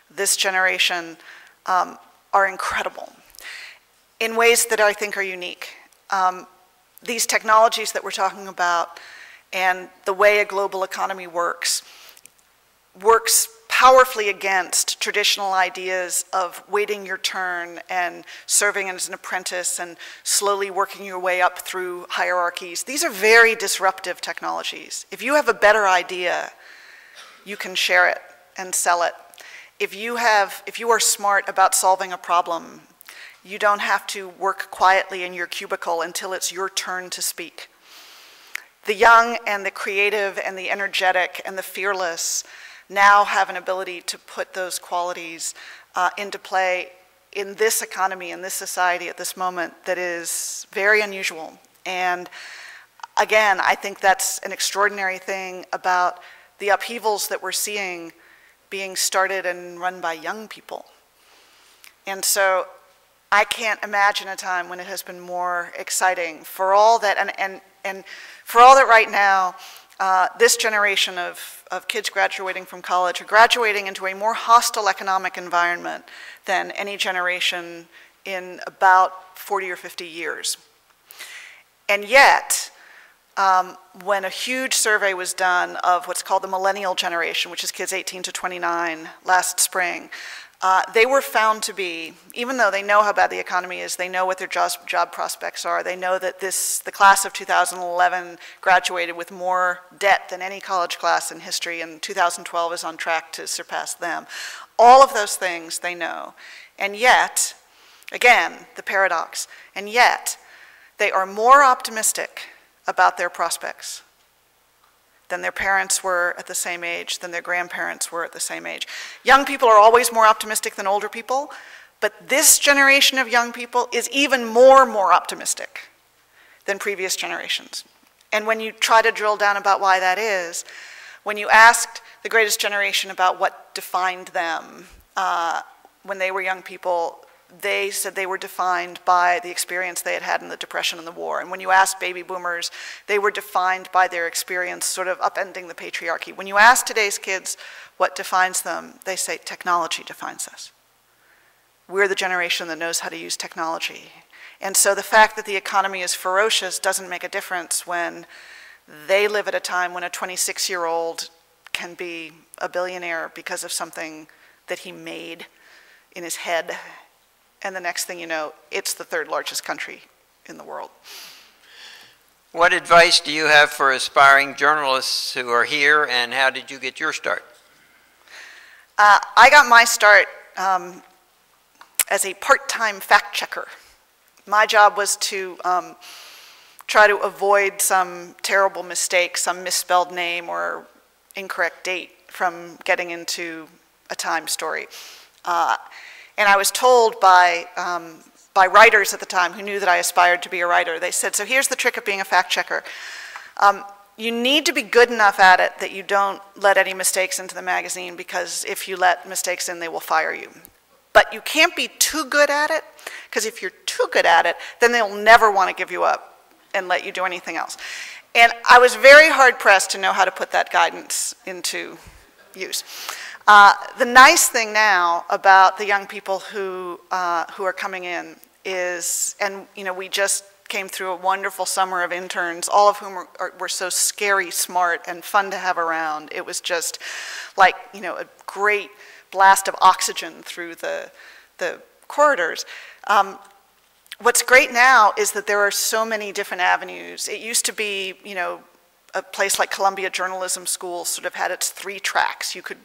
this generation are incredible in ways that I think are unique. These technologies that we're talking about and the way a global economy works powerfully against traditional ideas of waiting your turn and serving as an apprentice and slowly working your way up through hierarchies. These are very disruptive technologies. If you have a better idea, you can share it and sell it. If you are smart about solving a problem, you don't have to work quietly in your cubicle until it's your turn to speak. The young and the creative and the energetic and the fearless now have an ability to put those qualities into play in this economy, in this society at this moment that is very unusual. And again, I think that's an extraordinary thing about the upheavals that we're seeing being started and run by young people. And so I can't imagine a time when it has been more exciting for all that, and for all that right now, this generation of kids graduating from college are graduating into a more hostile economic environment than any generation in about 40 or 50 years. And yet, when a huge survey was done of what's called the millennial generation, which is kids 18 to 29 last spring, they were found to be, even though they know how bad the economy is, they know what their job prospects are, they know that the class of 2011 graduated with more debt than any college class in history, and 2012 is on track to surpass them. All of those things they know. And yet, again, the paradox, and yet, they are more optimistic about their prospects than their parents were at the same age, than their grandparents were at the same age. Young people are always more optimistic than older people, but this generation of young people is even more optimistic than previous generations. And when you try to drill down about why that is, when you asked the greatest generation about what defined them when they were young people, they said they were defined by the experience they had had in the Depression and the war. And when you asked baby boomers, they were defined by their experience sort of upending the patriarchy. When you ask today's kids what defines them, they say technology defines us. We're the generation that knows how to use technology. And so the fact that the economy is ferocious doesn't make a difference when they live at a time when a 26-year-old can be a billionaire because of something that he made in his head. And the next thing you know, it's the third largest country in the world. What advice do you have for aspiring journalists who are here, and how did you get your start? I got my start as a part-time fact checker. My job was to try to avoid some terrible mistake, some misspelled name or incorrect date from getting into a Time story. And I was told by writers at the time who knew that I aspired to be a writer, they said, so here's the trick of being a fact checker. You need to be good enough at it that you don't let any mistakes into the magazine, because if you let mistakes in, they will fire you. But you can't be too good at it, because if you're too good at it, then they'll never want to give you up and let you do anything else. And I was very hard-pressed to know how to put that guidance into use. The nice thing now about the young people who are coming in is, and you know, we just came through a wonderful summer of interns, all of whom were so scary smart and fun to have around. It was just like, you know, a great blast of oxygen through the corridors. What's great now is that there are so many different avenues. It used to be, you know, a place like Columbia Journalism School sort of had its 3 tracks. You could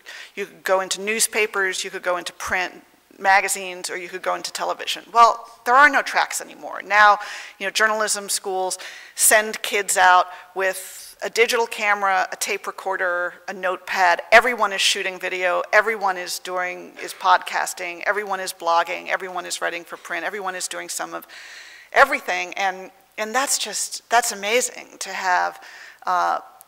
go into newspapers, you could go into print magazines, or you could go into television. Well, there are no tracks anymore. Now, you know, journalism schools send kids out with a digital camera, a tape recorder, a notepad. Everyone is shooting video, everyone is podcasting, everyone is blogging, everyone is writing for print, everyone is doing some of everything, and that's amazing to have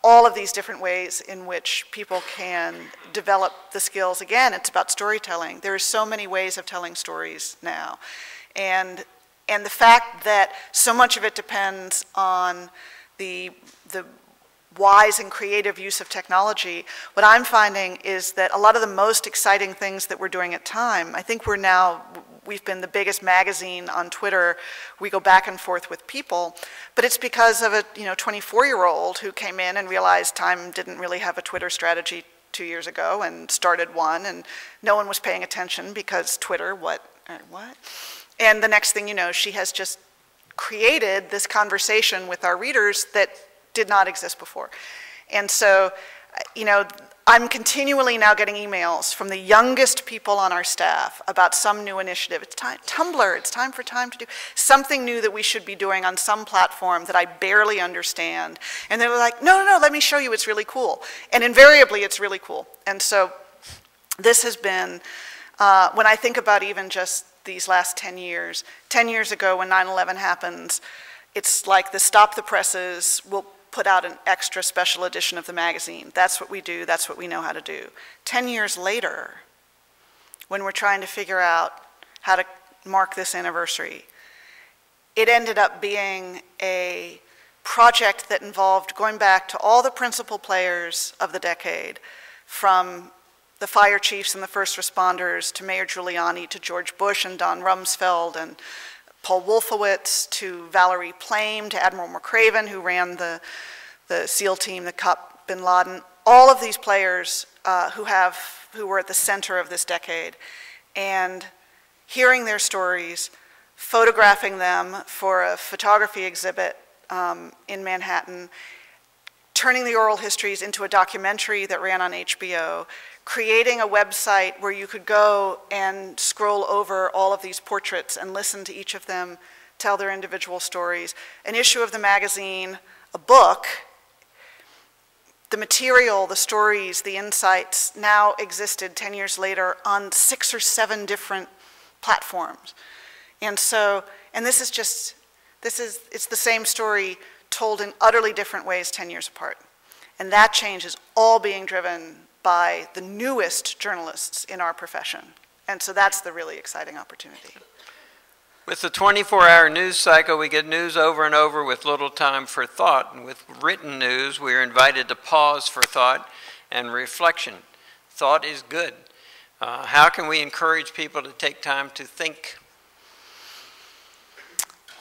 all of these different ways in which people can develop the skills. Again, it's about storytelling. There are so many ways of telling stories now. And the fact that so much of it depends on the wise and creative use of technology, what I'm finding is that a lot of the most exciting things that we're doing at Time, I think we've been the biggest magazine on Twitter. We go back and forth with people, but it's because of a 24-year-old who came in and realized Time didn't really have a Twitter strategy 2 years ago and started one, and no one was paying attention because Twitter, what? And the next thing you know, she has just created this conversation with our readers that did not exist before. And so, you know, I'm continually now getting emails from the youngest people on our staff about some new initiative. It's time, Tumblr, it's time for Time to do something new that we should be doing on some platform that I barely understand. And they were like, no, let me show you, it's really cool. And invariably, it's really cool. And so this has been, when I think about even just these last 10 years ago when 9/11 happens, it's like the Stop the Presses will put out an extra special edition of the magazine. That's what we do, that's what we know how to do. 10 years later, when we're trying to figure out how to mark this anniversary. It ended up being a project that involved going back to all the principal players of the decade, from the fire chiefs and the first responders to Mayor Giuliani to George Bush and Don Rumsfeld and Paul Wolfowitz to Valerie Plame to Admiral McCraven, who ran the SEAL team that caught bin Laden. All of these players who were at the center of this decade, and hearing their stories, photographing them for a photography exhibit in Manhattan, turning the oral histories into a documentary that ran on HBO, creating a website where you could go and scroll over all of these portraits and listen to each of them tell their individual stories, an issue of the magazine, a book. The material, the stories, the insights now existed 10 years later on 6 or 7 different platforms. And so, and it's the same story told in utterly different ways 10 years apart. And that change is all being driven by the newest journalists in our profession. And so that's the really exciting opportunity. With the 24-hour news cycle, we get news over and over with little time for thought. And with written news, we are invited to pause for thought and reflection. Thought is good. How can we encourage people to take time to think?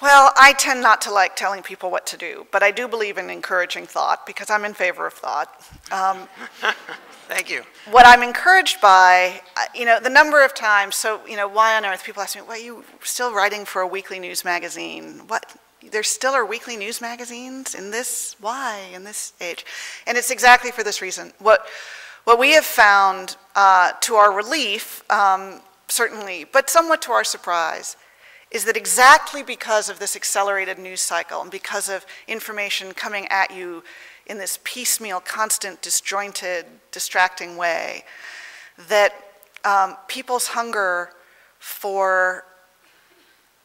Well, I tend not to like telling people what to do, but I do believe in encouraging thought because I'm in favor of thought. Thank you. What I'm encouraged by, the number of times, so, why on earth people ask me, why are you still writing for a weekly news magazine? What? There still are weekly news magazines in this, why, in this age? And it's exactly for this reason. What we have found, to our relief, certainly, but somewhat to our surprise, is that exactly because of this accelerated news cycle and because of information coming at you in this piecemeal, constant, disjointed, distracting way, that people's hunger for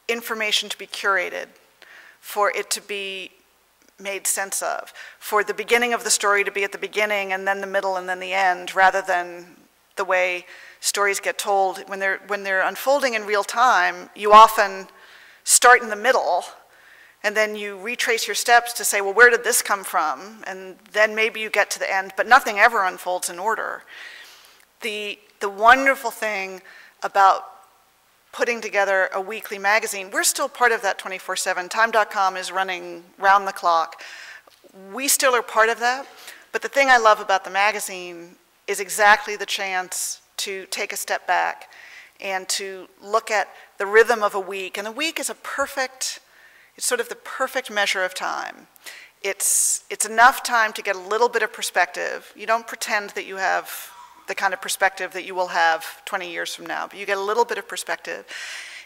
information to be curated, for it to be made sense of, for the beginning of the story to be at the beginning and then the middle and then the end, rather than the way stories get told. When they're unfolding in real time, you often start in the middle and then you retrace your steps to say, well, where did this come from? And then maybe you get to the end, but nothing ever unfolds in order. The wonderful thing about putting together a weekly magazine, we're still part of that 24/7. Time.com is running round the clock. We still are part of that, but the thing I love about the magazine is exactly the chance to take a step back and to look at the rhythm of a week. And a week is it's sort of the perfect measure of time. It's enough time to get a little bit of perspective. You don't pretend that you have the kind of perspective that you will have 20 years from now, but you get a little bit of perspective,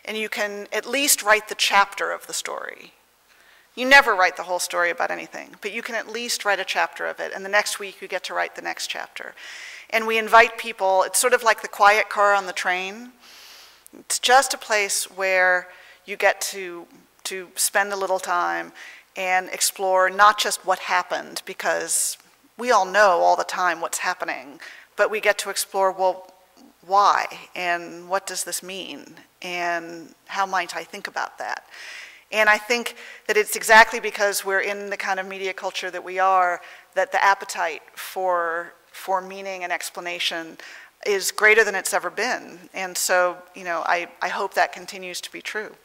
and you can at least write the chapter of the story. You never write the whole story about anything, but you can at least write a chapter of it, and the next week you get to write the next chapter. And we invite people, it's sort of like the quiet car on the train. It's just a place where you get to spend a little time and explore not just what happened, because we all know all the time what's happening, but we get to explore, well, why, and what does this mean, and how might I think about that? And I think that it's exactly because we're in the kind of media culture that we are, that the appetite for meaning and explanation is greater than it's ever been. And so, I hope that continues to be true.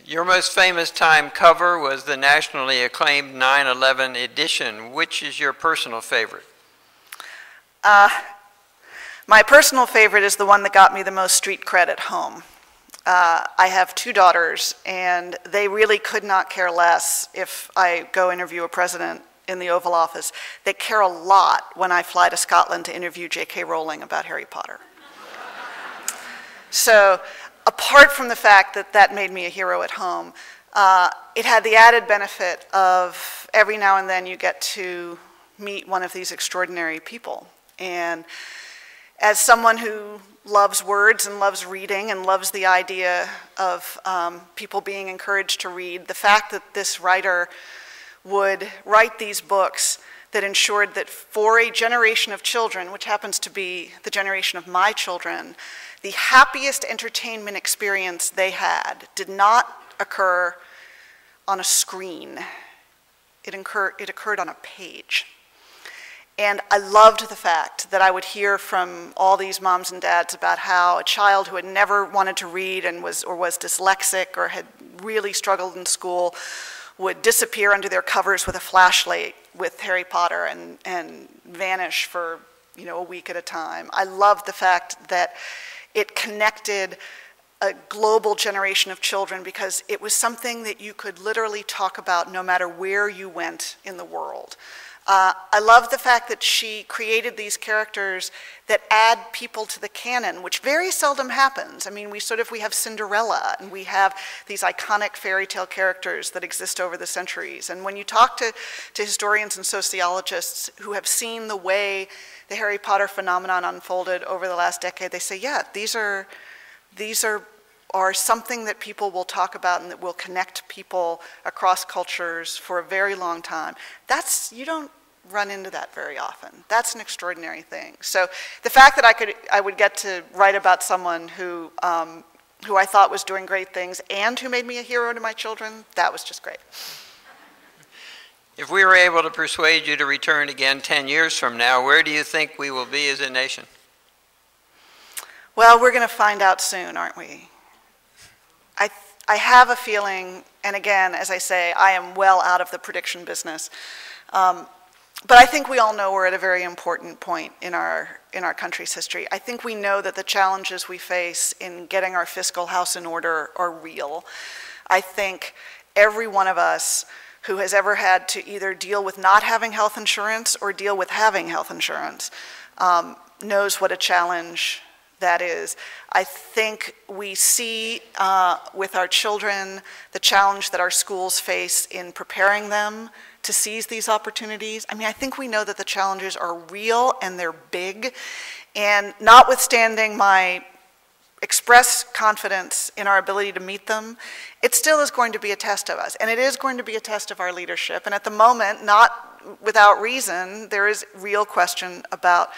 Your most famous Time cover was the nationally acclaimed 9/11 edition. Which is your personal favorite? My personal favorite is the one that got me the most street cred at home. I have 2 daughters, and they really could not care less if I go interview a president in the Oval Office. They care a lot when I fly to Scotland to interview J.K. Rowling about Harry Potter. So, apart from the fact that that made me a hero at home, it had the added benefit of every now and then you get to meet one of these extraordinary people. And as someone who loves words and loves reading and loves the idea of people being encouraged to read, the fact that this writer would write these books that ensured that for a generation of children, which happens to be the generation of my children, the happiest entertainment experience they had did not occur on a screen. It occurred on a page. And I loved the fact that I would hear from all these moms and dads about how a child who had never wanted to read and was dyslexic or had really struggled in school would disappear under their covers with a flashlight with Harry Potter and vanish for a week at a time. I loved the fact that it connected a global generation of children because it was something that you could literally talk about no matter where you went in the world. I love the fact that she created these characters that add people to the canon, which very seldom happens. I mean, we have Cinderella, and we have these iconic fairy tale characters that exist over the centuries. And when you talk to historians and sociologists who have seen the way the Harry Potter phenomenon unfolded over the last decade, they say, yeah, these are something that people will talk about and that will connect people across cultures for a very long time. You don't run into that very often. That's an extraordinary thing. So the fact that I would get to write about someone who I thought was doing great things and who made me a hero to my children, that was just great. If we were able to persuade you to return again 10 years from now, where do you think we will be as a nation? Well, we're going to find out soon, aren't we? I have a feeling, and again, as I say, I am well out of the prediction business, but I think we all know we're at a very important point in our country's history. I think we know that the challenges we face in getting our fiscal house in order are real. I think every one of us who has ever had to either deal with not having health insurance or deal with having health insurance knows what a challenge that is. I think we see with our children the challenge that our schools face in preparing them to seize these opportunities. I mean, I think we know that the challenges are real and they're big, and notwithstanding my express confidence in our ability to meet them, it still is going to be a test of us, and it is going to be a test of our leadership. And at the moment, not without reason, there is real question about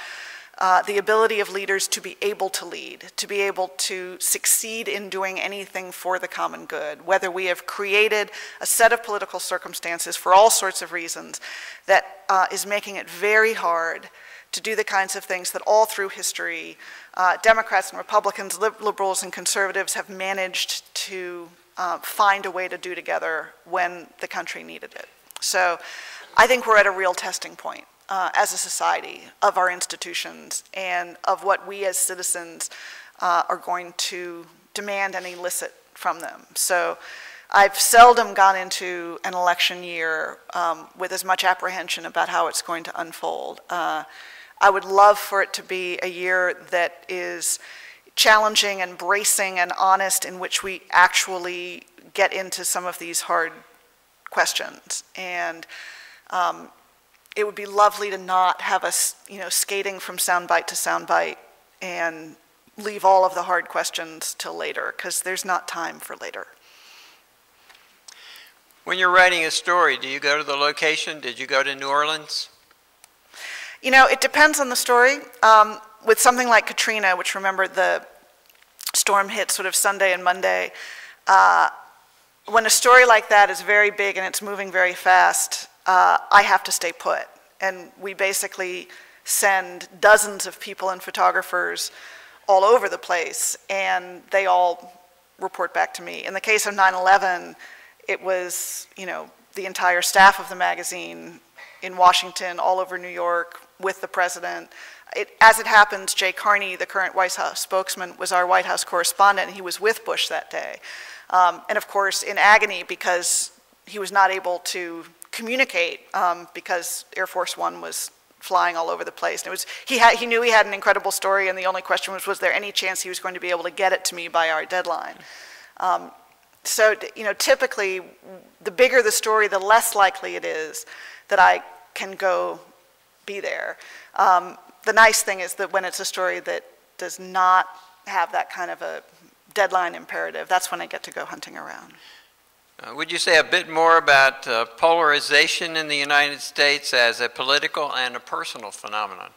the ability of leaders to be able to lead, to be able to succeed in doing anything for the common good, whether we have created a set of political circumstances for all sorts of reasons that is making it very hard to do the kinds of things that all through history, Democrats and Republicans, liberals and conservatives have managed to find a way to do together when the country needed it. So I think we're at a real testing point as a society of our institutions and of what we as citizens are going to demand and elicit from them. So I've seldom gone into an election year with as much apprehension about how it's going to unfold. I would love for it to be a year that is challenging and bracing and honest, in which we actually get into some of these hard questions. And it would be lovely to not have us, skating from soundbite to soundbite and leave all of the hard questions till later, because there's not time for later. When you're writing a story, do you go to the location? Did you go to New Orleans? It depends on the story. With something like Katrina, which, remember, the storm hit sort of Sunday and Monday, when a story like that is very big and it's moving very fast, I have to stay put. And we basically send dozens of people and photographers all over the place, and they all report back to me. In the case of 9/11, it was, the entire staff of the magazine in Washington, all over New York, with the president. As it happens, Jay Carney, the current White House spokesman, was our White House correspondent, and he was with Bush that day. And of course, in agony because he was not able to communicate because Air Force One was flying all over the place. And he knew he had an incredible story, and the only question was there any chance he was going to be able to get it to me by our deadline? So, typically, the bigger the story, the less likely it is that I can go be there. The nice thing is that when it's a story that does not have that kind of a deadline imperative, that's when I get to go hunting around. Would you say a bit more about polarization in the United States as a political and a personal phenomenon?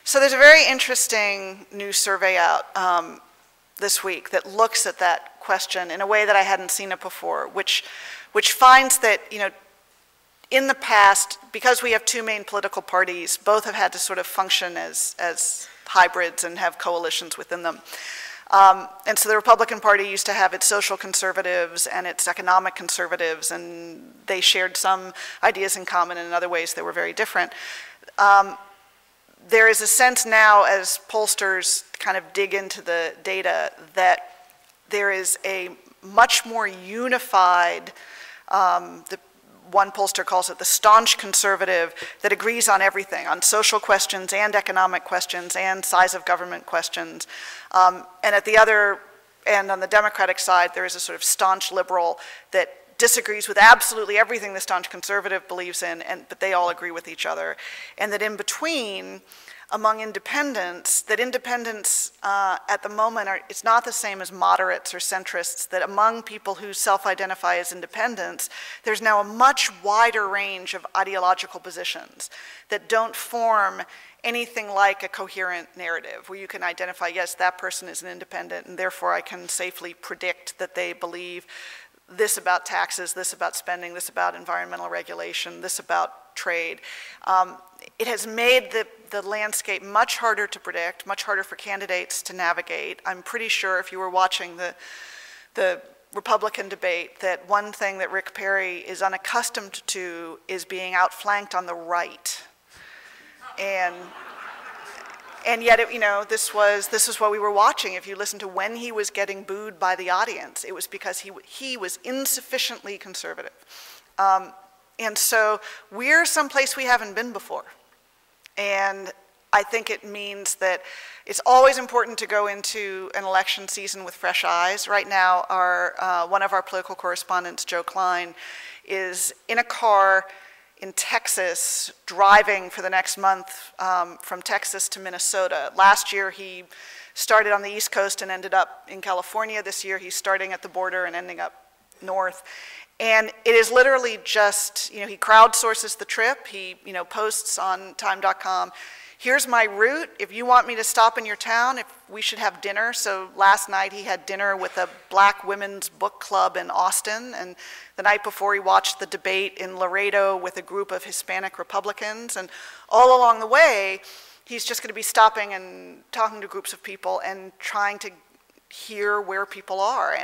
So there's a very interesting new survey out this week that looks at that question in a way that I hadn't seen it before, which finds that, in the past, because we have two main political parties, both have had to sort of function as hybrids and have coalitions within them. And so the Republican Party used to have its social conservatives and its economic conservatives, and they shared some ideas in common, and in other ways they were very different. There is a sense now, as pollsters kind of dig into the data, that there is a much more unified, one pollster calls it the staunch conservative, that agrees on everything, on social questions and economic questions and size of government questions. And at the other end, on the Democratic side, there is a sort of staunch liberal that disagrees with absolutely everything the staunch conservative believes in, but they all agree with each other. And that in between, among independents, that independents at the moment it's not the same as moderates or centrists, that among people who self-identify as independents, there's now a much wider range of ideological positions that don't form anything like a coherent narrative, where you can identify, yes, that person is an independent, and therefore I can safely predict that they believe this about taxes, this about spending, this about environmental regulation, this about trade. It has made the landscape much harder to predict, much harder for candidates to navigate. I'm pretty sure if you were watching the Republican debate that one thing that Rick Perry is unaccustomed to is being outflanked on the right. And yet, this was what we were watching. If you listen to when he was getting booed by the audience, it was because he was insufficiently conservative. And so we're someplace we haven't been before. And I think it means that it's always important to go into an election season with fresh eyes. Right now, one of our political correspondents, Joe Klein, is in a car in Texas, driving for the next month from Texas to Minnesota. Last year, he started on the East Coast and ended up in California. This year, he's starting at the border and ending up north. And it is literally just, he crowdsources the trip. He, posts on time.com, here's my route. If you want me to stop in your town, if we should have dinner. So last night he had dinner with a black women's book club in Austin. And the night before he watched the debate in Laredo with a group of Hispanic Republicans. And all along the way, he's just going to be stopping and talking to groups of people and trying to hear where people are.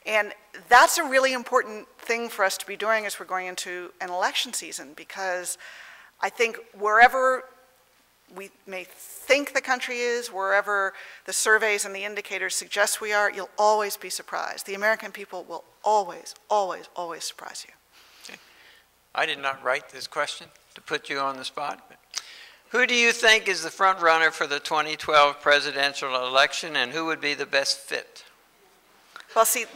And that's a really important thing for us to be doing as we're going into an election season, because I think wherever we may think the country is, wherever the surveys and the indicators suggest we are, you'll always be surprised. The American people will always, always, always surprise you. Okay. I did not write this question to put you on the spot. But who do you think is the front runner for the 2012 presidential election, and who would be the best fit? Well, see,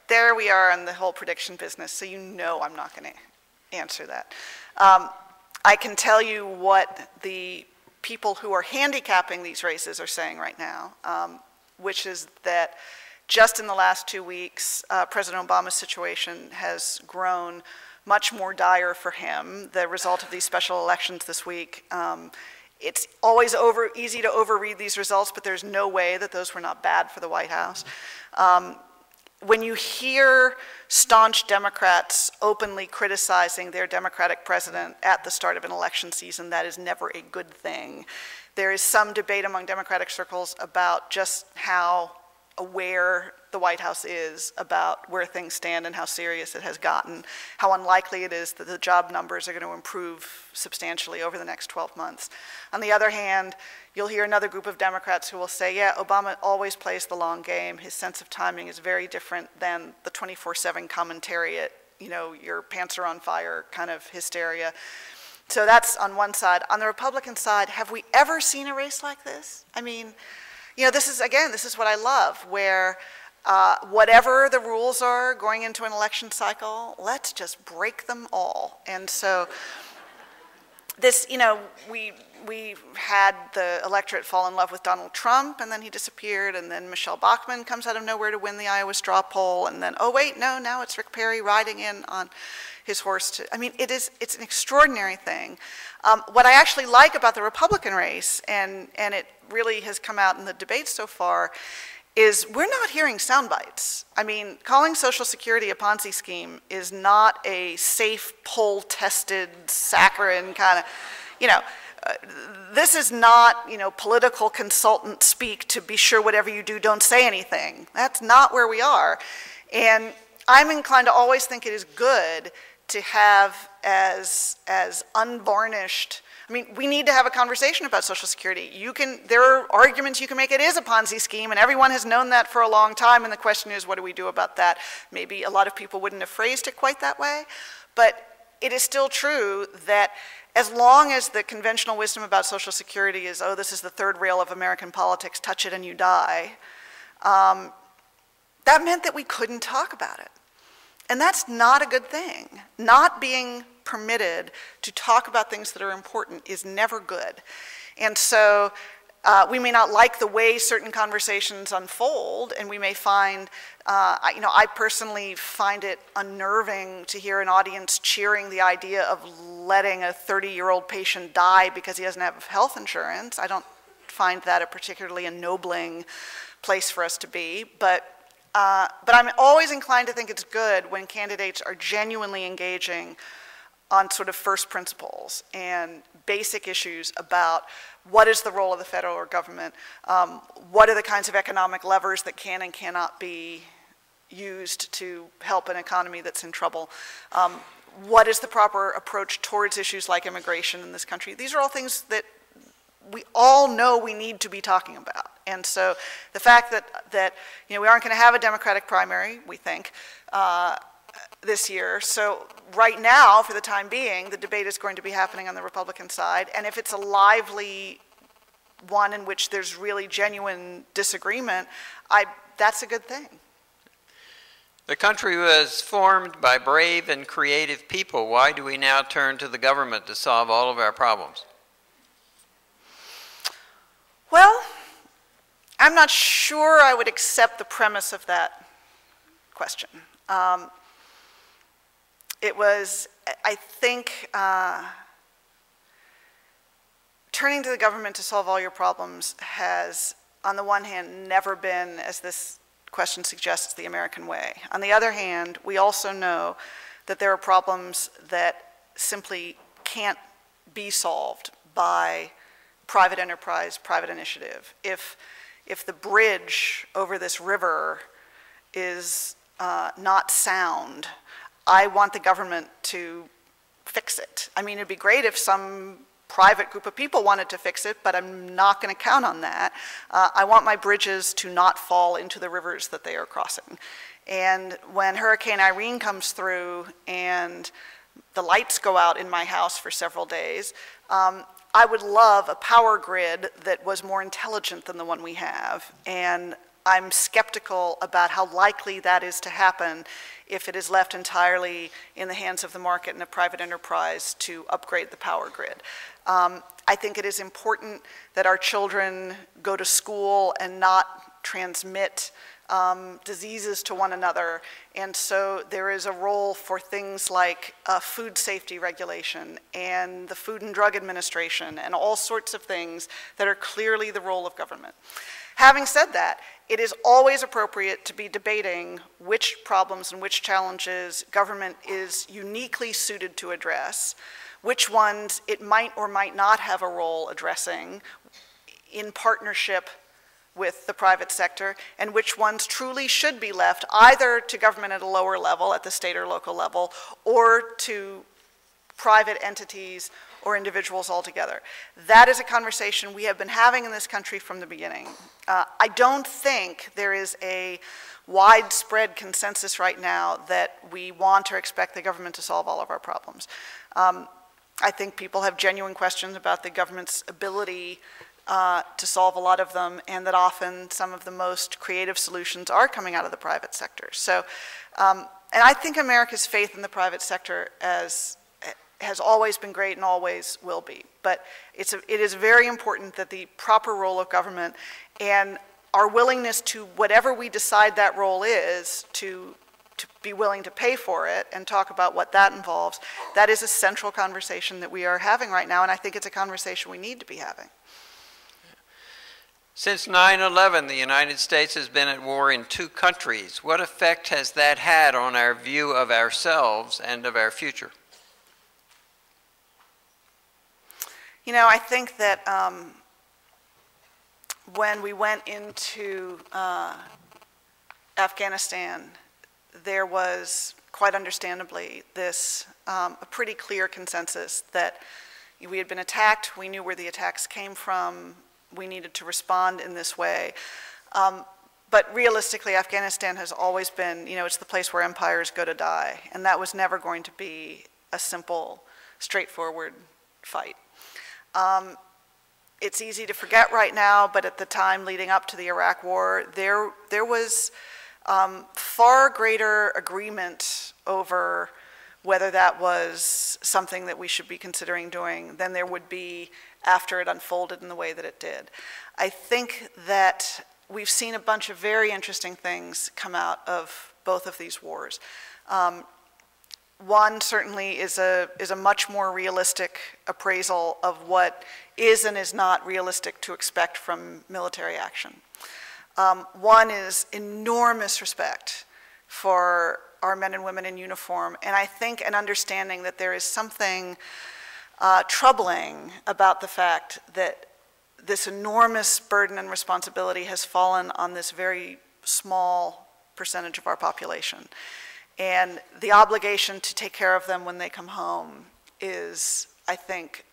there we are in the whole prediction business, so I'm not going to answer that. I can tell you what the people who are handicapping these races are saying right now, which is that just in the last 2 weeks, President Obama's situation has grown much more dire for him. The result of these special elections this week, it's always easy to overread these results, but there's no way that those were not bad for the White House. When you hear staunch Democrats openly criticizing their Democratic president at the start of an election season, that is never a good thing. There is some debate among Democratic circles about just how aware the White House is about where things stand and how serious it has gotten, how unlikely it is that the job numbers are going to improve substantially over the next 12 months. On the other hand, you'll hear another group of Democrats who will say, yeah, Obama always plays the long game. His sense of timing is very different than the 24/7 commentariat, your pants are on fire kind of hysteria. So that's on one side. On the Republican side, have we ever seen a race like this? I mean, this is what I love, where whatever the rules are going into an election cycle, let's just break them all. And so this, we we had the electorate fall in love with Donald Trump, and then he disappeared, and then Michelle Bachmann comes out of nowhere to win the Iowa straw poll, and then, oh wait, no, now it's Rick Perry riding in on his horse. I mean, it's an extraordinary thing. What I actually like about the Republican race, and it really has come out in the debate so far, is we're not hearing sound bites. I mean, calling Social Security a Ponzi scheme is not a safe, poll-tested, saccharine kind of, you know, this is not, you know, political consultant speak to be sure whatever you do, don't say anything. That's not where we are. And I'm inclined to always think it is good to have as unvarnished. I mean, we need to have a conversation about Social Security. There are arguments you can make it is a Ponzi scheme, and everyone has known that for a long time, and the question is, what do we do about that? Maybe a lot of people wouldn't have phrased it quite that way, but it is still true that as long as the conventional wisdom about Social Security is, oh, this is the third rail of American politics, touch it and you die, that meant that we couldn't talk about it. And that's not a good thing. Not being permitted to talk about things that are important is never good. And so we may not like the way certain conversations unfold, and we may find, you know, I personally find it unnerving to hear an audience cheering the idea of letting a 30-year-old patient die because he doesn't have health insurance. I don't find that a particularly ennobling place for us to be, but I'm always inclined to think it's good when candidates are genuinely engaging on sort of first principles and basic issues about what is the role of the federal government, what are the kinds of economic levers that can and cannot be used to help an economy that's in trouble, what is the proper approach towards issues like immigration in this country. These are all things that we all know we need to be talking about. And so the fact that you know, we aren't going to have a Democratic primary, we think, this year. So right now, for the time being, the debate is going to be happening on the Republican side. And if it's a lively one in which there's really genuine disagreement, that's a good thing. The country was formed by brave and creative people. Why do we now turn to the government to solve all of our problems? Well, I'm not sure I would accept the premise of that question. It was, I think, turning to the government to solve all your problems has, on the one hand, never been, as this question suggests, the American way. On the other hand, we also know that there are problems that simply can't be solved by private enterprise, private initiative. If the bridge over this river is not sound, I want the government to fix it. I mean, it'd be great if some private group of people wanted to fix it, but I'm not going to count on that. I want my bridges to not fall into the rivers that they are crossing. And when Hurricane Irene comes through and the lights go out in my house for several days, I would love a power grid that was more intelligent than the one we have. And I'm skeptical about how likely that is to happen if it is left entirely in the hands of the market and a private enterprise to upgrade the power grid. I think it is important that our children go to school and not transmit diseases to one another, and so there is a role for things like food safety regulation and the Food and Drug Administration and all sorts of things that are clearly the role of government. Having said that, it is always appropriate to be debating which problems and which challenges government is uniquely suited to address, which ones it might or might not have a role addressing in partnership with the private sector, and which ones truly should be left either to government at a lower level, at the state or local level, or to private entities or individuals altogether. That is a conversation we have been having in this country from the beginning. I don't think there is a widespread consensus right now that we want or expect the government to solve all of our problems. I think people have genuine questions about the government's ability to solve a lot of them, and that often some of the most creative solutions are coming out of the private sector. So, and I think America's faith in the private sector has always been great and always will be. But it is very important that the proper role of government and our willingness to, whatever we decide that role is, to be willing to pay for it and talk about what that involves, that is a central conversation that we are having right now, and I think it's a conversation we need to be having. Since 9/11, the United States has been at war in 2 countries. What effect has that had on our view of ourselves and of our future? You know, I think that when we went into Afghanistan, there was, quite understandably, this a pretty clear consensus that we had been attacked, we knew where the attacks came from, we needed to respond in this way. But realistically, Afghanistan has always been, you know, it's the place where empires go to die, and that was never going to be a simple, straightforward fight. It's easy to forget right now, but at the time leading up to the Iraq War, there was far greater agreement over whether that was something that we should be considering doing than there would be after it unfolded in the way that it did. I think that we've seen a bunch of very interesting things come out of both of these wars. One certainly is a much more realistic appraisal of what is and is not realistic to expect from military action. One is enormous respect for our men and women in uniform, and I think an understanding that there is something troubling about the fact that this enormous burden and responsibility has fallen on this very small percentage of our population. And the obligation to take care of them when they come home is, I think,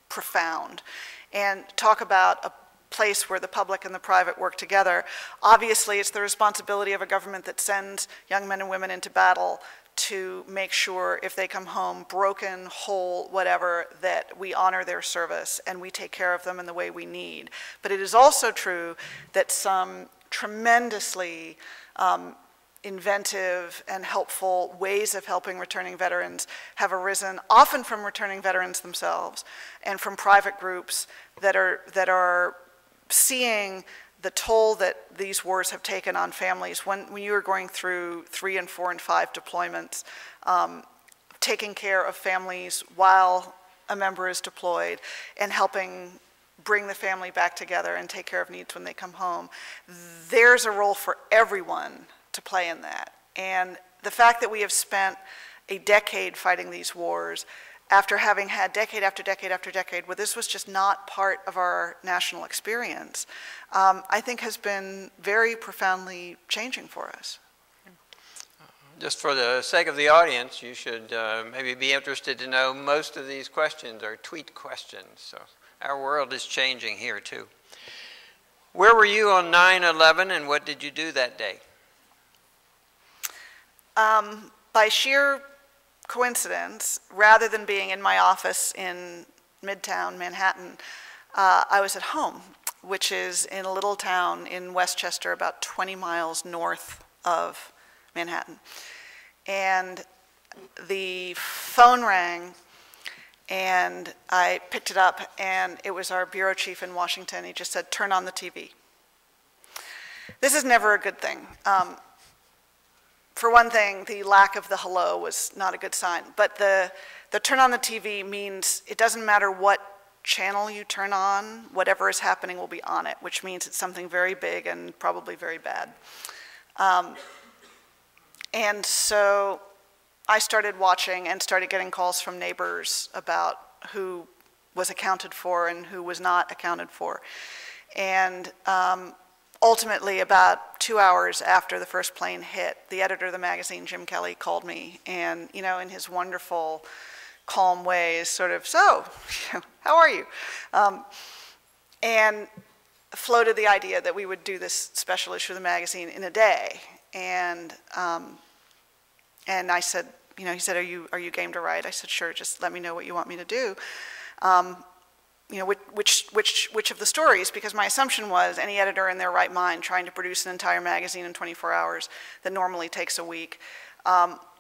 profound. And talk about a place where the public and the private work together. Obviously, it's the responsibility of a government that sends young men and women into battle to make sure if they come home broken, whole, whatever, that we honor their service and we take care of them in the way we need. But it is also true that some tremendously inventive and helpful ways of helping returning veterans have arisen, often from returning veterans themselves and from private groups that are seeing the toll that these wars have taken on families. When you are going through 3 and 4 and 5 deployments, taking care of families while a member is deployed and helping bring the family back together and take care of needs when they come home, there's a role for everyone to play in that. And the fact that we have spent a decade fighting these wars after having had decade after decade after decade where this was just not part of our national experience, I think has been very profoundly changing for us. Just for the sake of the audience, you should maybe be interested to know most of these questions are tweet questions. So our world is changing here too. Where were you on 9/11 and what did you do that day? By sheer coincidence, rather than being in my office in Midtown Manhattan, I was at home, which is in a little town in Westchester, about 20 miles north of Manhattan. And the phone rang, and I picked it up, and it was our bureau chief in Washington. He just said, "Turn on the TV." This is never a good thing. For one thing, the lack of the hello was not a good sign. But the turn on the TV means it doesn't matter what channel you turn on, whatever is happening will be on it, which means it's something very big and probably very bad. And so I started watching and started getting calls from neighbors about who was accounted for and who was not accounted for. And ultimately, about 2 hours after the first plane hit, the editor of the magazine, Jim Kelly, called me and, you know, in his wonderful, calm ways, sort of, "So, how are you?" And floated the idea that we would do this special issue of the magazine in a day. And I said, you know, he said, are you game to write? I said, "Sure, just let me know what you want me to do." You know, which of the stories, because my assumption was any editor in their right mind trying to produce an entire magazine in 24 hours that normally takes a week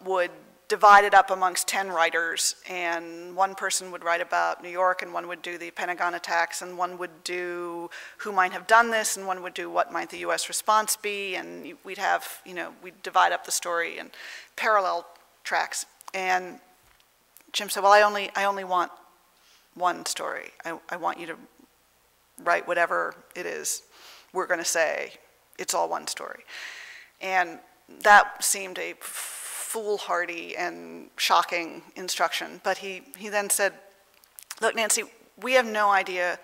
would divided up amongst 10 writers, and one person would write about New York, and one would do the Pentagon attacks, and one would do who might have done this, and one would do what might the US response be, and we'd have, we'd divide up the story in parallel tracks. And Jim said, well, I only want one story. I want you to write whatever it is we're going to say. It's all one story. And that seemed a foolhardy and shocking instruction. But he then said, look, Nancy, we have no idea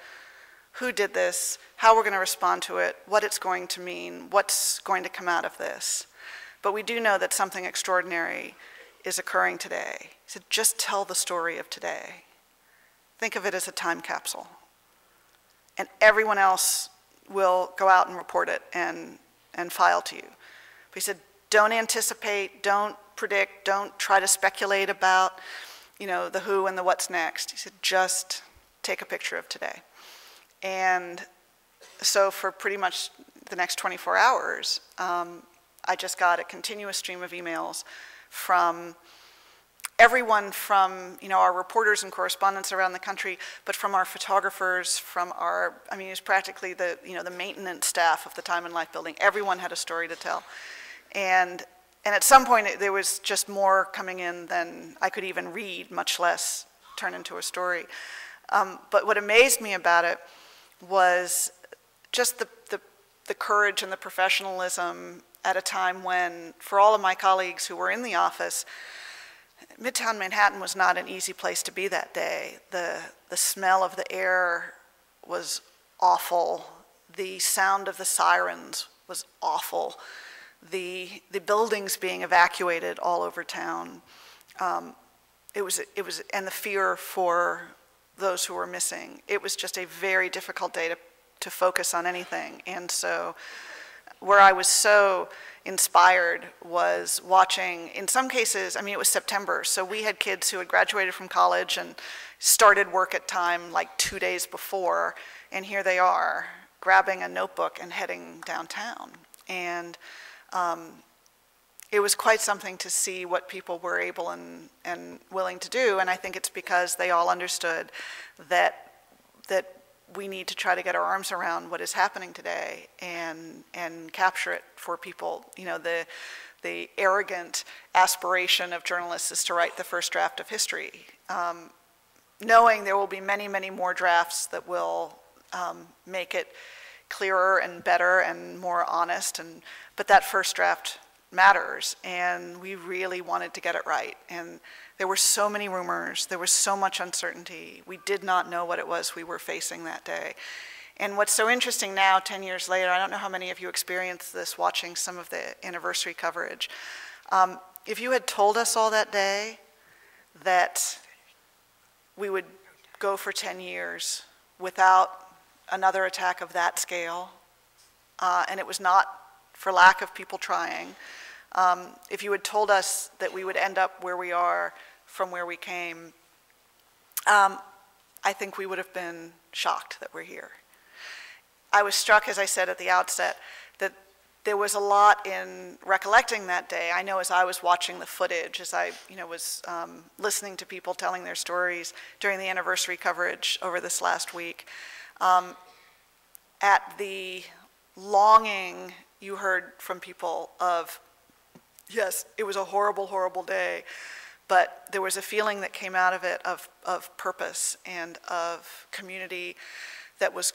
who did this, how we're going to respond to it, what it's going to mean, what's going to come out of this. But we do know that something extraordinary is occurring today. He said, just tell the story of today. Think of it as a time capsule. And everyone else will go out and report it and file to you. But he said, don't anticipate, don't predict, don't try to speculate about, the who and the what's next. He said, just take a picture of today. And so for pretty much the next 24 hours, I just got a continuous stream of emails from everyone from, our reporters and correspondents around the country, but from our photographers, from our, it was practically the, the maintenance staff of the Time and Life building. Everyone had a story to tell. And at some point, there was just more coming in than I could even read, much less turn into a story. But what amazed me about it was just the courage and the professionalism at a time when, for all of my colleagues who were in the office, Midtown Manhattan was not an easy place to be that day. The smell of the air was awful. The sound of the sirens was awful. The buildings being evacuated all over town. It was, and the fear for those who were missing. It was just a very difficult day to focus on anything. And so where I was so inspired was watching, in some cases, it was September, so we had kids who had graduated from college and started work at Time like 2 days before, and here they are, grabbing a notebook and heading downtown. And it was quite something to see what people were able and willing to do, and I think it's because they all understood that we need to try to get our arms around what is happening today and capture it for people. The arrogant aspiration of journalists is to write the first draft of history, knowing there will be many, many more drafts that will make it clearer and better and more honest. But that first draft matters, and we really wanted to get it right. And there were so many rumors, there was so much uncertainty. We did not know what it was we were facing that day. And what's so interesting now, 10 years later, I don't know how many of you experienced this watching some of the anniversary coverage. If you had told us all that day that we would go for 10 years without another attack of that scale, and it was not for lack of people trying, if you had told us that we would end up where we are from where we came, I think we would have been shocked that we're here. I was struck, as I said at the outset, that there was a lot in recollecting that day. I know as I was watching the footage, as I was listening to people telling their stories during the anniversary coverage over this last week, at the longing you heard from people of, yes, it was a horrible, horrible day, but there was a feeling that came out of it of purpose and of community that was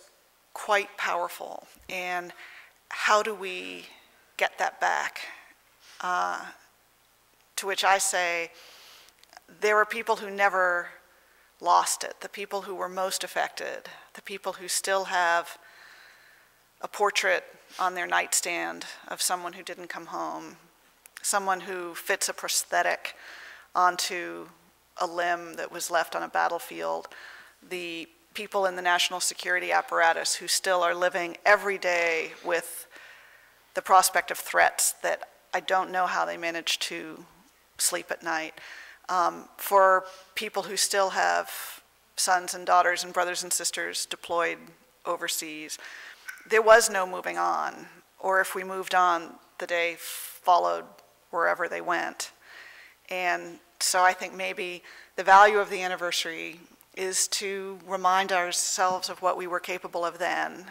quite powerful. And how do we get that back? To which I say, there were people who never lost it, the people who were most affected, the people who still have a portrait on their nightstand of someone who didn't come home, someone who fits a prosthetic onto a limb that was left on a battlefield, the people in the national security apparatus who still are living every day with the prospect of threats that I don't know how they manage to sleep at night, for people who still have sons and daughters and brothers and sisters deployed overseas. There was no moving on, or if we moved on, the day followed wherever they went. And so I think maybe the value of the anniversary is to remind ourselves of what we were capable of then,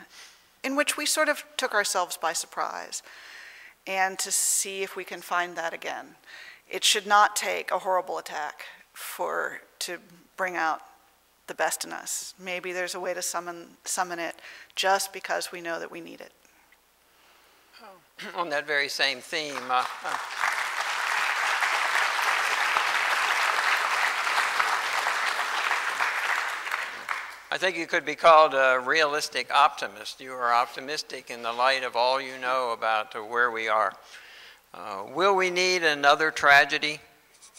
in which we sort of took ourselves by surprise, and to see if we can find that again. It should not take a horrible attack to bring out the best in us. Maybe there's a way to summon it just because we know that we need it. On that very same theme, I think you could be called a realistic optimist. You are optimistic in the light of all you know about where we are. Will we need another tragedy,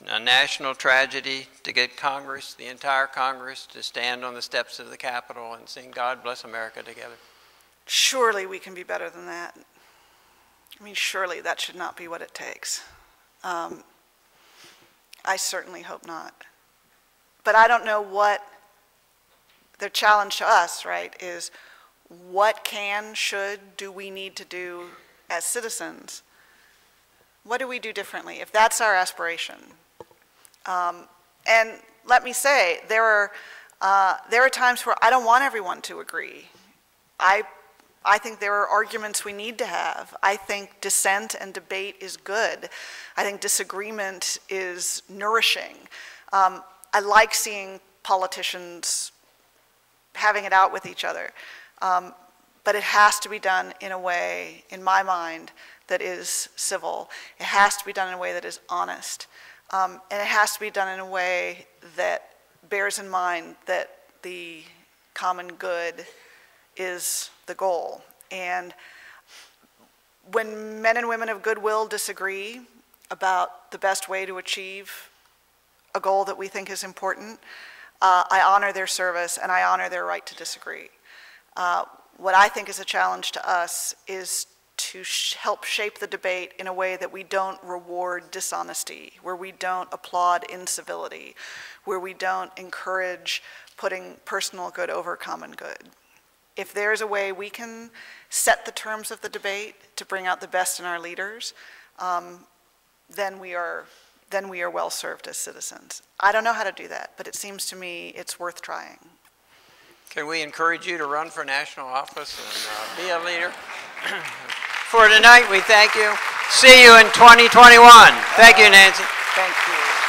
a national tragedy, to get Congress, the entire Congress, to stand on the steps of the Capitol and sing God Bless America together? Surely we can be better than that. I mean, surely that should not be what it takes. I certainly hope not. But I don't know what the challenge to us, right, is what do we need to do as citizens? What do we do differently, if that's our aspiration? And let me say, there are times where I don't want everyone to agree. I think there are arguments we need to have. I think dissent and debate is good. I think disagreement is nourishing. I like seeing politicians having it out with each other. But it has to be done in a way, in my mind, that is civil. It has to be done in a way that is honest. And it has to be done in a way that bears in mind that the common good is the goal. And when men and women of goodwill disagree about the best way to achieve a goal that we think is important, I honor their service and I honor their right to disagree. What I think is a challenge to us is to help shape the debate in a way that we don't reward dishonesty, where we don't applaud incivility, where we don't encourage putting personal good over common good. If there's a way we can set the terms of the debate to bring out the best in our leaders, then we are well served as citizens. I don't know how to do that, but it seems to me it's worth trying. Can we encourage you to run for national office and be a leader? For tonight, we thank you. See you in 2021. Thank you, Nancy. Thank you.